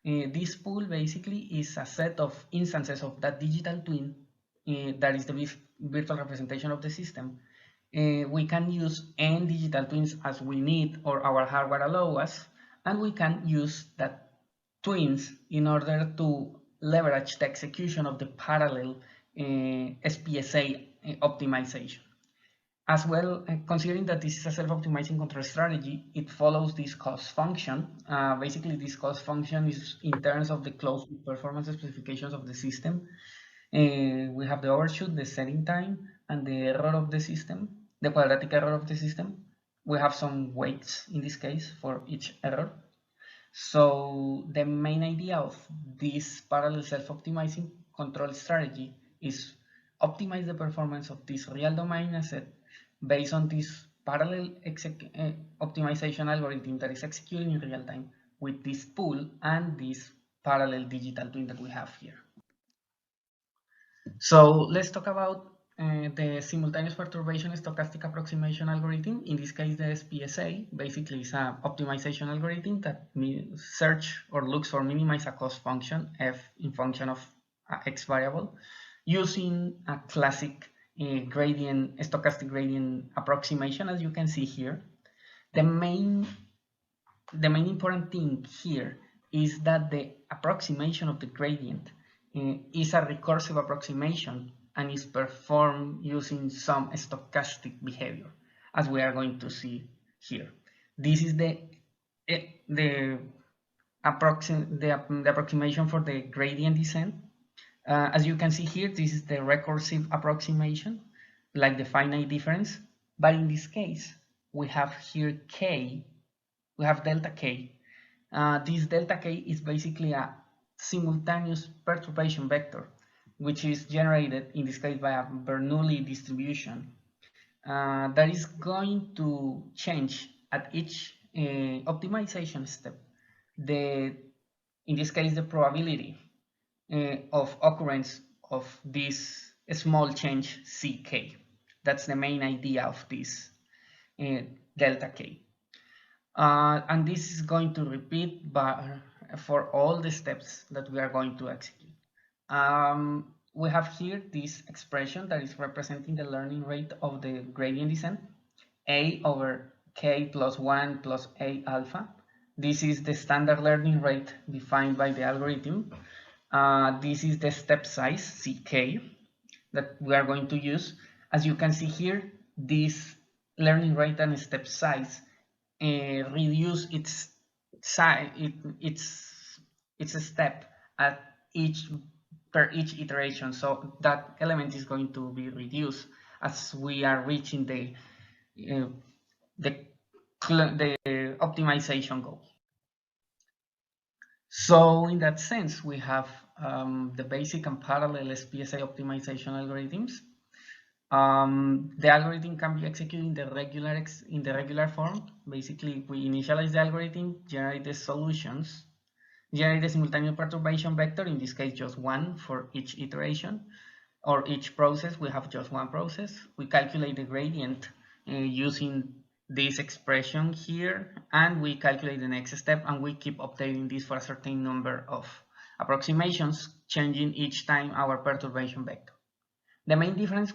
This pool basically is a set of instances of that digital twin that is the virtual representation of the system. We can use n digital twins as we need or our hardware allows us, and we can use that twins in order to leverage the execution of the parallel Spsa optimization. As well, considering that this is a self-optimizing control strategy, it follows this cost function. Basically, this cost function is in terms of the closed performance specifications of the system. We have the overshoot, the setting time, and the error of the system, the quadratic error of the system. We have some weights in this case for each error. So the main idea of this parallel self-optimizing control strategy is optimize the performance of this real domain asset based on this parallel optimization algorithm that is executing in real time with this pool and this parallel digital twin that we have here. So let's talk about the simultaneous perturbation stochastic approximation algorithm. In this case, the Spsa basically is an optimization algorithm that search or looks for minimize a cost function f in function of x variable using a classic stochastic gradient approximation, as you can see here. The main important thing here is that the approximation of the gradient is a recursive approximation and is performed using some stochastic behavior, as we are going to see here. This is the approximation for the gradient descent. As you can see here, this is the recursive approximation, like the finite difference. But in this case, we have here k, we have delta k. This delta k is basically a simultaneous perturbation vector, which is generated in this case by a Bernoulli distribution that is going to change at each optimization step. In this case, the probability of occurrence of this small change ck. That's the main idea of this delta k. And this is going to repeat for all the steps that we are going to execute. We have here this expression that is representing the learning rate of the gradient descent, a over k plus 1 plus a alpha. This is the standard learning rate defined by the algorithm. This is the step size, ck, that we are going to use. As you can see here, this learning rate and step size reduce its size, its step at per each iteration. So that element is going to be reduced as we are reaching the optimization goal. So in that sense, we have the basic and parallel Spsa optimization algorithms. The algorithm can be executed in the regular form. Basically, we initialize the algorithm, generate the solutions, generate the simultaneous perturbation vector, in this case just one for each iteration, or each process. We have just one process. We calculate the gradient using this expression here, and we calculate the next step, and we keep updating this for a certain number of approximations, changing each time our perturbation vector. The main difference,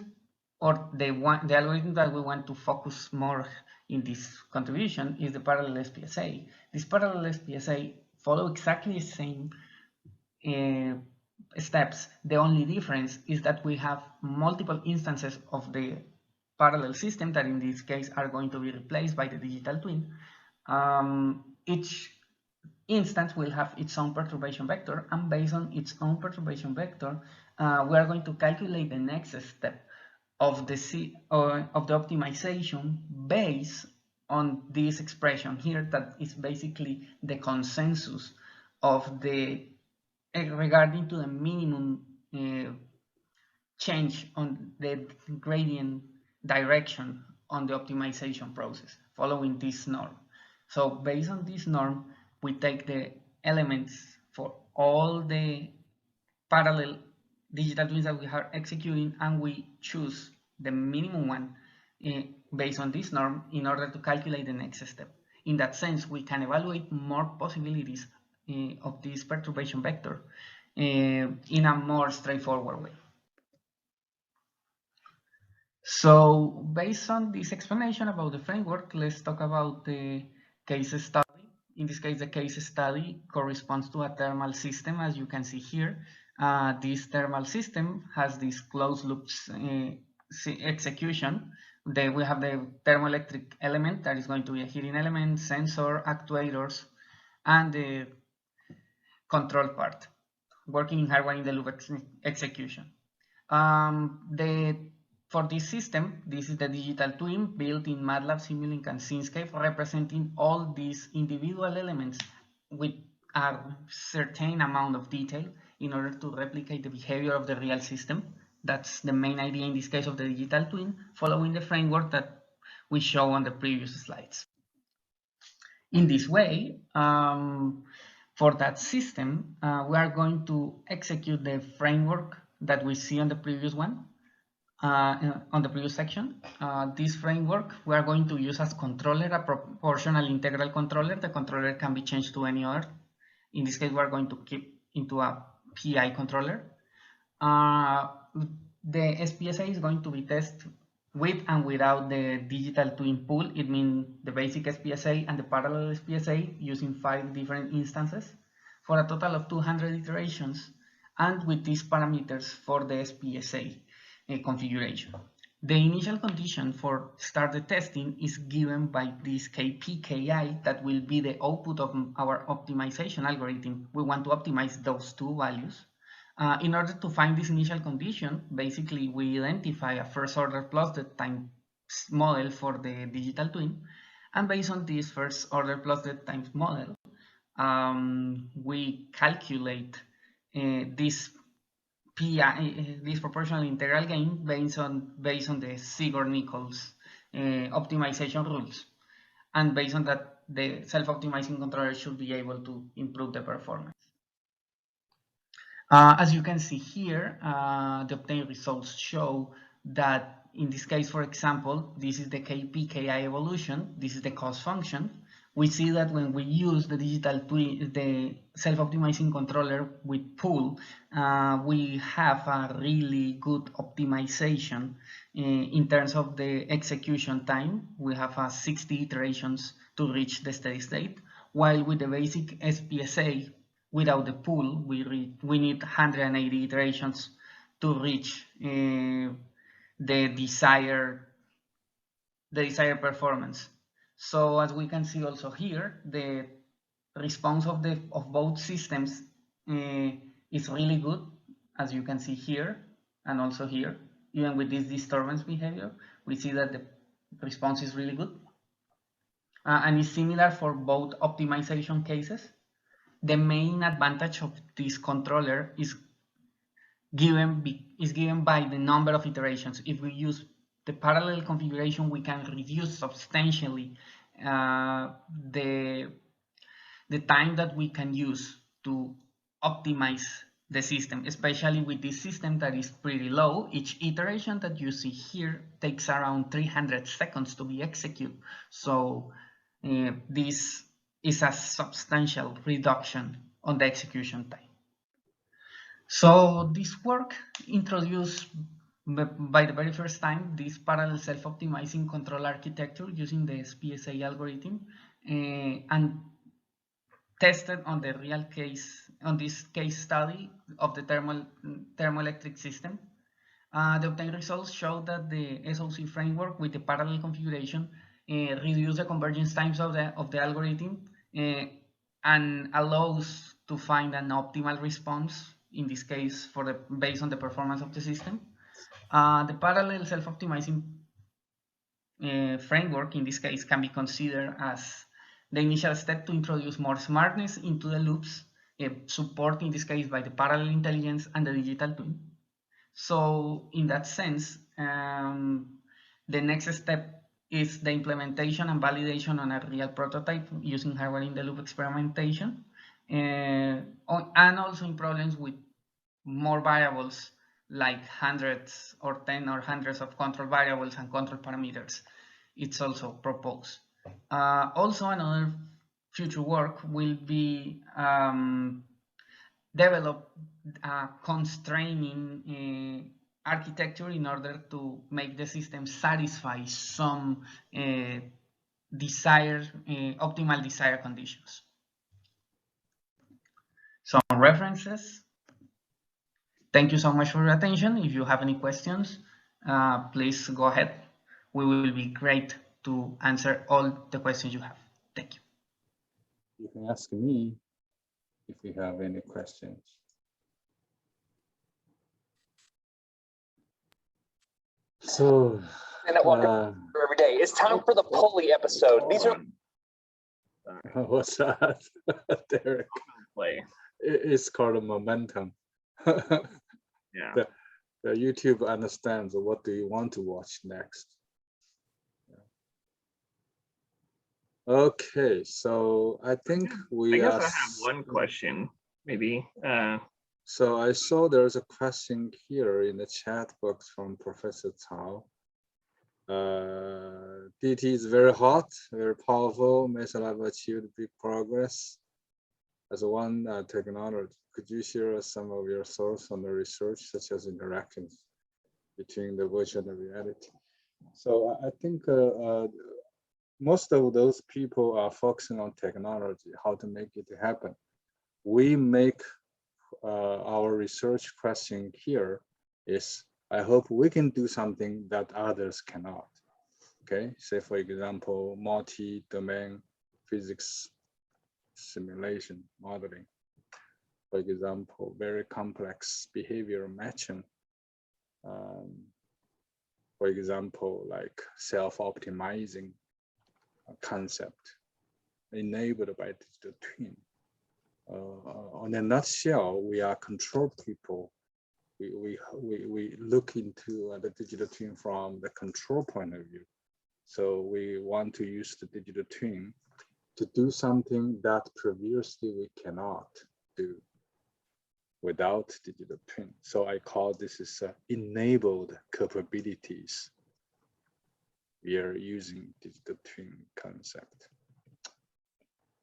or the algorithm that we want to focus more in this contribution, is the parallel Spsa. This parallel Spsa follow exactly the same steps. The only difference is that we have multiple instances of the parallel system that in this case are going to be replaced by the digital twin. Each instance will have its own perturbation vector, and based on its own perturbation vector, we are going to calculate the next step of the optimization based on this expression here, that is basically the consensus of the regarding to the minimum change on the gradient direction on the optimization process following this norm. So based on this norm, we take the elements for all the parallel digital twins that we are executing, and we choose the minimum one based on this norm in order to calculate the next step. In that sense, we can evaluate more possibilities of this perturbation vector in a more straightforward way. So based on this explanation about the framework, let's talk about the case study. In this case, the case study corresponds to a thermal system, as you can see here. This thermal system has this closed loops execution. We have the thermoelectric element that is going to be a heating element, sensor, actuators, and the control part, working in hardware in the loop execution. For this system, this is the digital twin built in MATLAB, Simulink, and Syncscape, representing all these individual elements with a certain amount of detail in order to replicate the behavior of the real system. That's the main idea in this case of the digital twin, following the framework that we show on the previous slides. In this way, for that system, we are going to execute the framework that we see on the previous one. On the previous section, this framework we are going to use as controller, a proportional integral controller. The controller can be changed to any other. In this case, we are going to keep into a PI controller. The Spsa is going to be tested with and without the digital twin pool. It means the basic Spsa and the parallel Spsa using 5 different instances for a total of 200 iterations, and with these parameters for the Spsa configuration. The initial condition for start the testing is given by this KPKI that will be the output of our optimization algorithm. We want to optimize those two values. In order to find this initial condition, basically we identify a first order plus the time model for the digital twin, and based on this first order plus the times model, we calculate this proportional integral gain based on the Sigor-Nichols optimization rules, and based on that, the self-optimizing controller should be able to improve the performance. As you can see here, the obtained results show that in this case, for example, this is the KPKI evolution, this is the cost function. We see that when we use the digital twin, the self-optimizing controller with pool, we have a really good optimization in terms of the execution time. We have 60 iterations to reach the steady state, while with the basic Spsa, without the pool, we need 180 iterations to reach the desired performance. So as we can see also here, the response of both systems is really good, as you can see here and also here. Even with this disturbance behavior, we see that the response is really good, and it's similar for both optimization cases. the main advantage of this controller is given by the number of iterations. If we use the parallel configuration, we can reduce substantially the time that we can use to optimize the system, especially with this system that is pretty low. Each iteration that you see here takes around 300 seconds to be executed. So this is a substantial reduction on the execution time. So this work introduced by the very first time this parallel self-optimizing control architecture using the Spsa algorithm and tested on the real case, on this case study of the thermoelectric system. The obtained results show that the SOC framework with the parallel configuration reduces the convergence times of the algorithm and allows to find an optimal response, in this case based on the performance of the system. The parallel self-optimizing framework in this case can be considered as the initial step to introduce more smartness into the loops, support in this case by the parallel intelligence and the digital twin. So in that sense, the next step is the implementation and validation on a real prototype using hardware in the loop experimentation, and also in problems with more variables like hundreds or 10 or hundreds of control variables and control parameters. It's also proposed. Also, another future work will be develop a constraining architecture in order to make the system satisfy some optimal desired conditions. Some references. Thank you so much for your attention. If you have any questions, please go ahead. We will be great to answer all the questions you have. Thank you. You can ask me if you have any questions. So, every day. It's time for the pulley episode. These are. What's that, Derek? Play. It's called a momentum. Yeah. The YouTube understands what do you want to watch next. Okay, so I think I guess I have one question, maybe. So I saw there's a question here in the chat box from Professor Cao. DT is very hot, very powerful, Mesa Lab achieved big progress as one technology. Could you share some of your thoughts on the research, such as interactions between the virtual and reality? So I think most of those people are focusing on technology, how to make it happen. We make our research question here is, I hope we can do something that others cannot. Okay, say for example, multi-domain physics simulation modeling. For example, very complex behavior matching. For example, like self-optimizing concept enabled by digital twin. On a nutshell, we are control people. We look into the digital twin from the control point of view. So we want to use the digital twin to do something that previously we cannot do without digital twin. So I call this is enabled capabilities. We are using digital twin concept.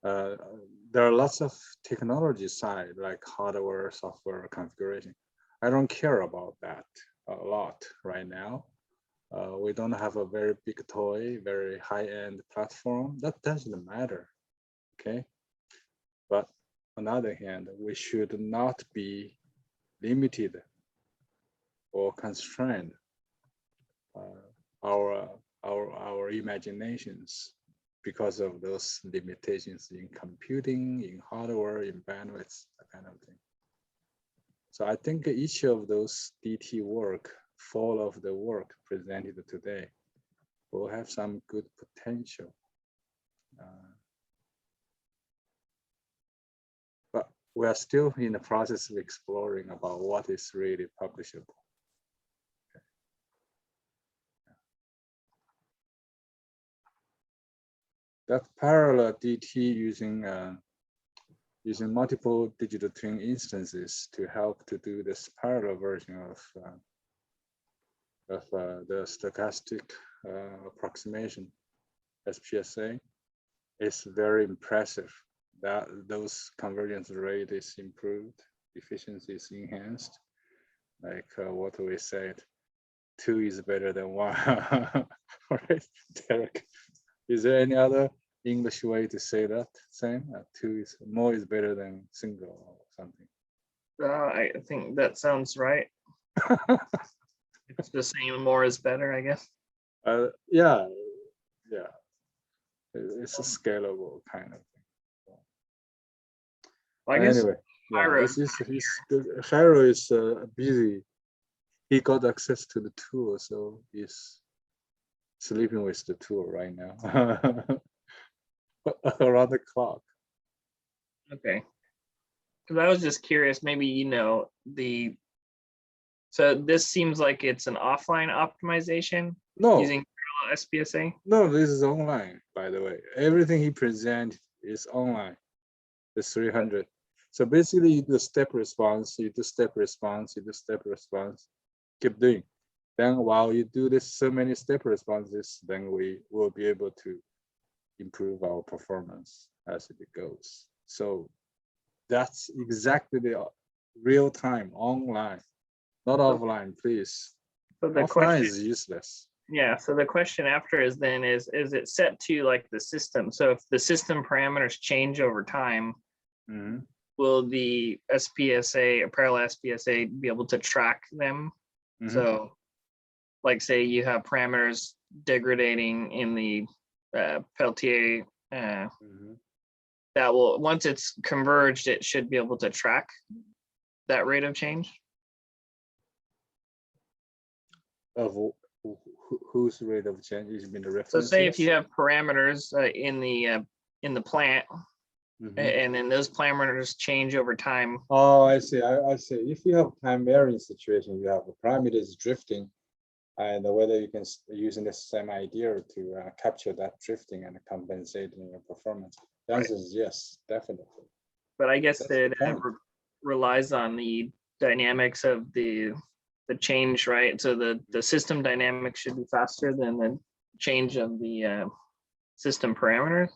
There are lots of technology side like hardware, software configuration. I don't care about that a lot right now. We don't have a very big toy, very high-end platform. That doesn't matter, okay? But on the other hand, we should not be limited or constrained our imaginations because of those limitations in computing, in hardware, in bandwidth, that kind of thing. So I think each of those DT work, fall of the work presented today, will have some good potential. But we are still in the process of exploring about what is really publishable. That parallel DT using multiple digital twin instances to help to do this parallel version of the stochastic approximation SPSA is very impressive. That those convergence rate is improved, efficiency is enhanced. Like what we said, 2 is better than 1. Right, Derek? Is there any other English way to say that? Same, 2 is more is better than single or something. I think that sounds right. It's just saying more is better, I guess. Yeah. It's a scalable kind of thing. Well, I guess anyway, yeah, Jairo, Jairo is busy. He got access to the tool, so he's sleeping with the tool right now. Around the clock. okay. Because I was just curious, maybe so this seems like it's an offline optimization using parallel SPSA. No, this is online, by the way. Everything he presented is online. The 300. So basically you do step response, you do step response, you do step response, keep doing. Then while you do this so many step responses, then we will be able to improve our performance as it goes. So that's exactly the real time online, not offline, please. So the Offline question is useless. Yeah, so the question after is then is it set to like the system? So if the system parameters change over time, will the SPSA, a parallel SPSA, be able to track them? So like say you have parameters degrading in the Peltier, that will, once it's converged, it should be able to track that rate of change? Of whose rate of change is in the reference? So say if you have parameters in the plant, and then those parameters change over time. Oh, I see. I see. If you have time varying situation, you have parameters drifting, and whether you can using the same idea to capture that drifting and compensate in your performance. The answer is yes, definitely. But I guess that relies on the dynamics of the change, right? So the system dynamics should be faster than the change of the system parameters.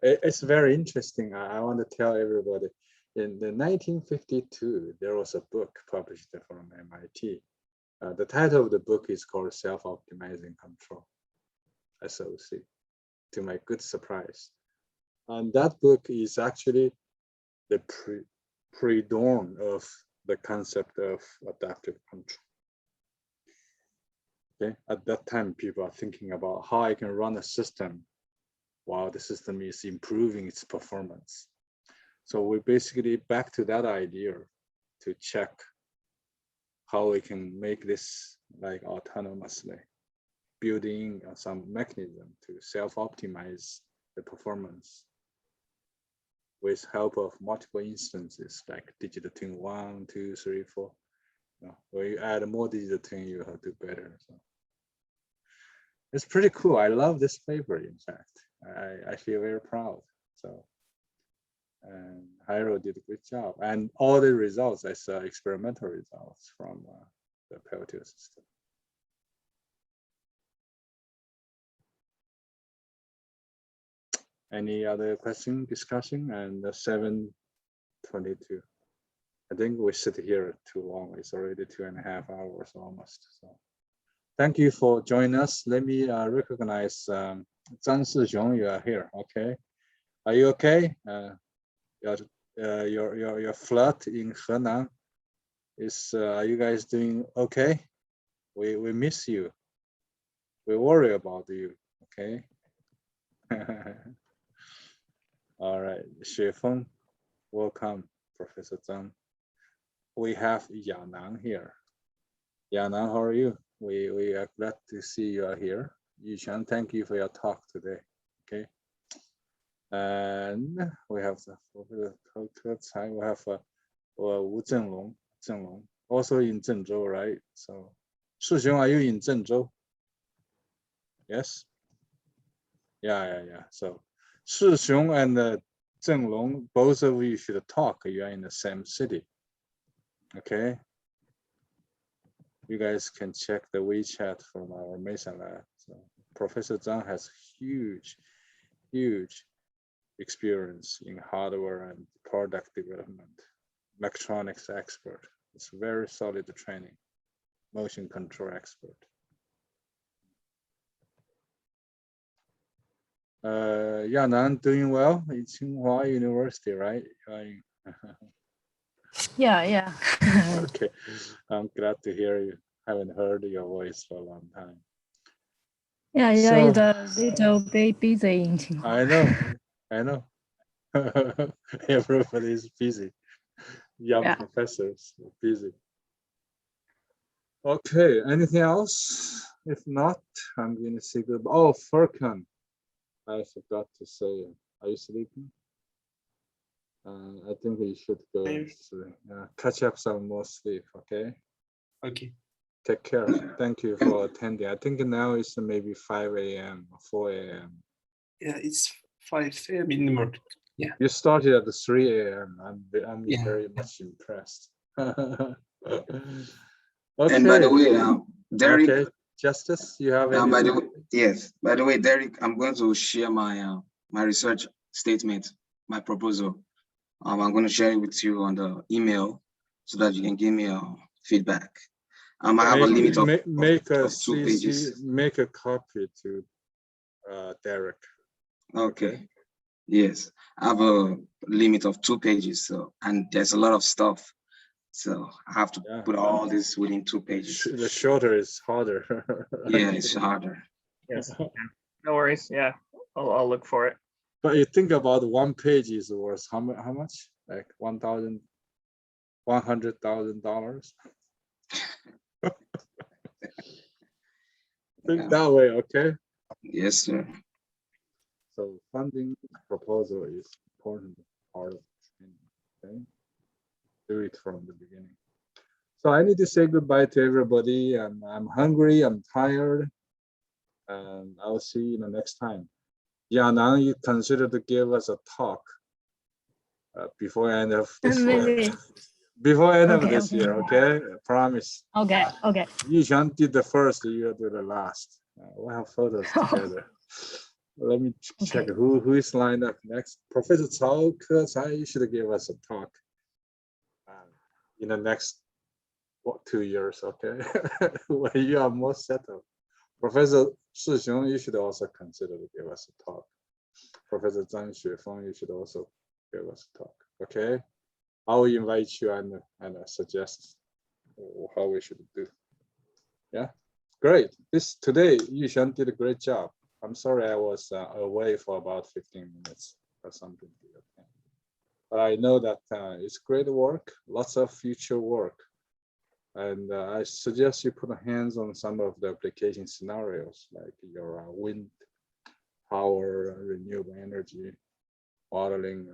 It's very interesting. I want to tell everybody, in the 1952, there was a book published from MIT. The title of the book is called Self-Optimizing Control, SOC, to my good surprise. And that book is actually the pre-dawn of the concept of adaptive control. Okay, at that time, people are thinking about how I can run a system while the system is improving its performance. So we basically back to that idea to check how we can make this like autonomously, building some mechanism to self-optimize the performance with help of multiple instances like digital twin 1, 2, 3, 4. When you add more digital twin, you have to do better. So it's pretty cool. I love this paper, in fact. I feel very proud. So, and Jairo did a good job. And all the results, I saw experimental results from the Peltier system. Any other question, discussion? And 7:22. I think we sit here too long. It's already 2.5 hours almost. So thank you for joining us. Let me recognize Zhang Sixiong, you are here, okay? Are you okay? Your flat in Henan is, are you guys doing okay? We miss you. We worry about you, okay? All right, Xue Feng, welcome, Professor Zhang. We have Yanang here. Yanang, how are you? We are glad to see you are here. Yuqian, thank you for your talk today, okay? And we have the time we have Wu Zhenglong, also in Zhengzhou, right? So, Shixiong, are you in Zhengzhou? Yes. Yeah. So, Shixiong and Zhenglong, both of you should talk. You are in the same city. Okay. You guys can check the WeChat from our Mesa lab. So, Professor Zhang has huge experience in hardware and product development, electronics expert. It's very solid training, motion control expert. Yanan doing well in Tsinghua University, right? Yeah. Okay, I'm glad to hear you. Haven't heard your voice for a long time. Yeah, So, it's a little bit busy in Tsinghua. I know. Everybody's busy. Young professors are busy. Okay, anything else? If not, I'm going to say goodbye. Oh, Furkan, I forgot to say, are you sleeping? I think you should go catch up some more sleep, okay? Okay. Take care. Thank you for attending. I think now it's maybe 5 a.m. or 4 a.m. Yeah, it's 5 a.m. in the morning. Yeah. You started at 3 a.m. I'm very much impressed. Okay. And by the way, Derek. Okay, Justice, you have any? By the way, Derek, I'm going to share my my research statement, my proposal. I'm going to share it with you on the email so that you can give me feedback. I have a limit of 2 pages. Make a copy to Derek. Okay. Yes, I have a limit of 2 pages. So, and there's a lot of stuff. So I have to put all this within 2 pages. The shorter is harder. Yeah, it's harder. Yes. No worries. Yeah, I'll look for it. But you think about 1 page is worth how much? Like $100,000. Think that way, okay? Yes, sir. So funding proposal is important part of training, okay? Do it from the beginning. So I need to say goodbye to everybody. I'm hungry, I'm tired, and I'll see you the next time. Yanan, you consider to give us a talk before end of this year. Before end of this year, okay? I promise. Okay. Yishan did the first, you do the last. We'll have photos together. Let me check who is lined up next. Professor Cao Ke-Cai, you should give us a talk in the next 2 years, okay? When you are more settled. Professor Shixiong, you should also consider to give us a talk. Professor Zhang Xuefeng, you should also give us a talk, okay? I will invite you and suggest how we should do. Yeah, great. Today, Yishan did a great job. I'm sorry I was away for about 15 minutes or something. But I know that it's great work, lots of future work. And I suggest you put hands on some of the application scenarios, like your wind power, renewable energy modeling,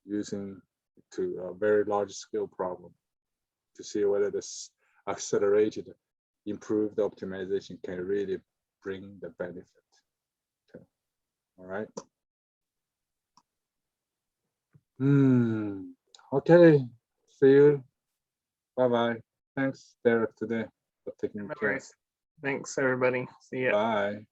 using to a very large scale problem to see whether this accelerated, improved optimization can really bring the benefit. Okay. All right. Okay. See you. Bye-bye. Thanks, Derek, today for taking care. Thanks, everybody. See ya. Bye.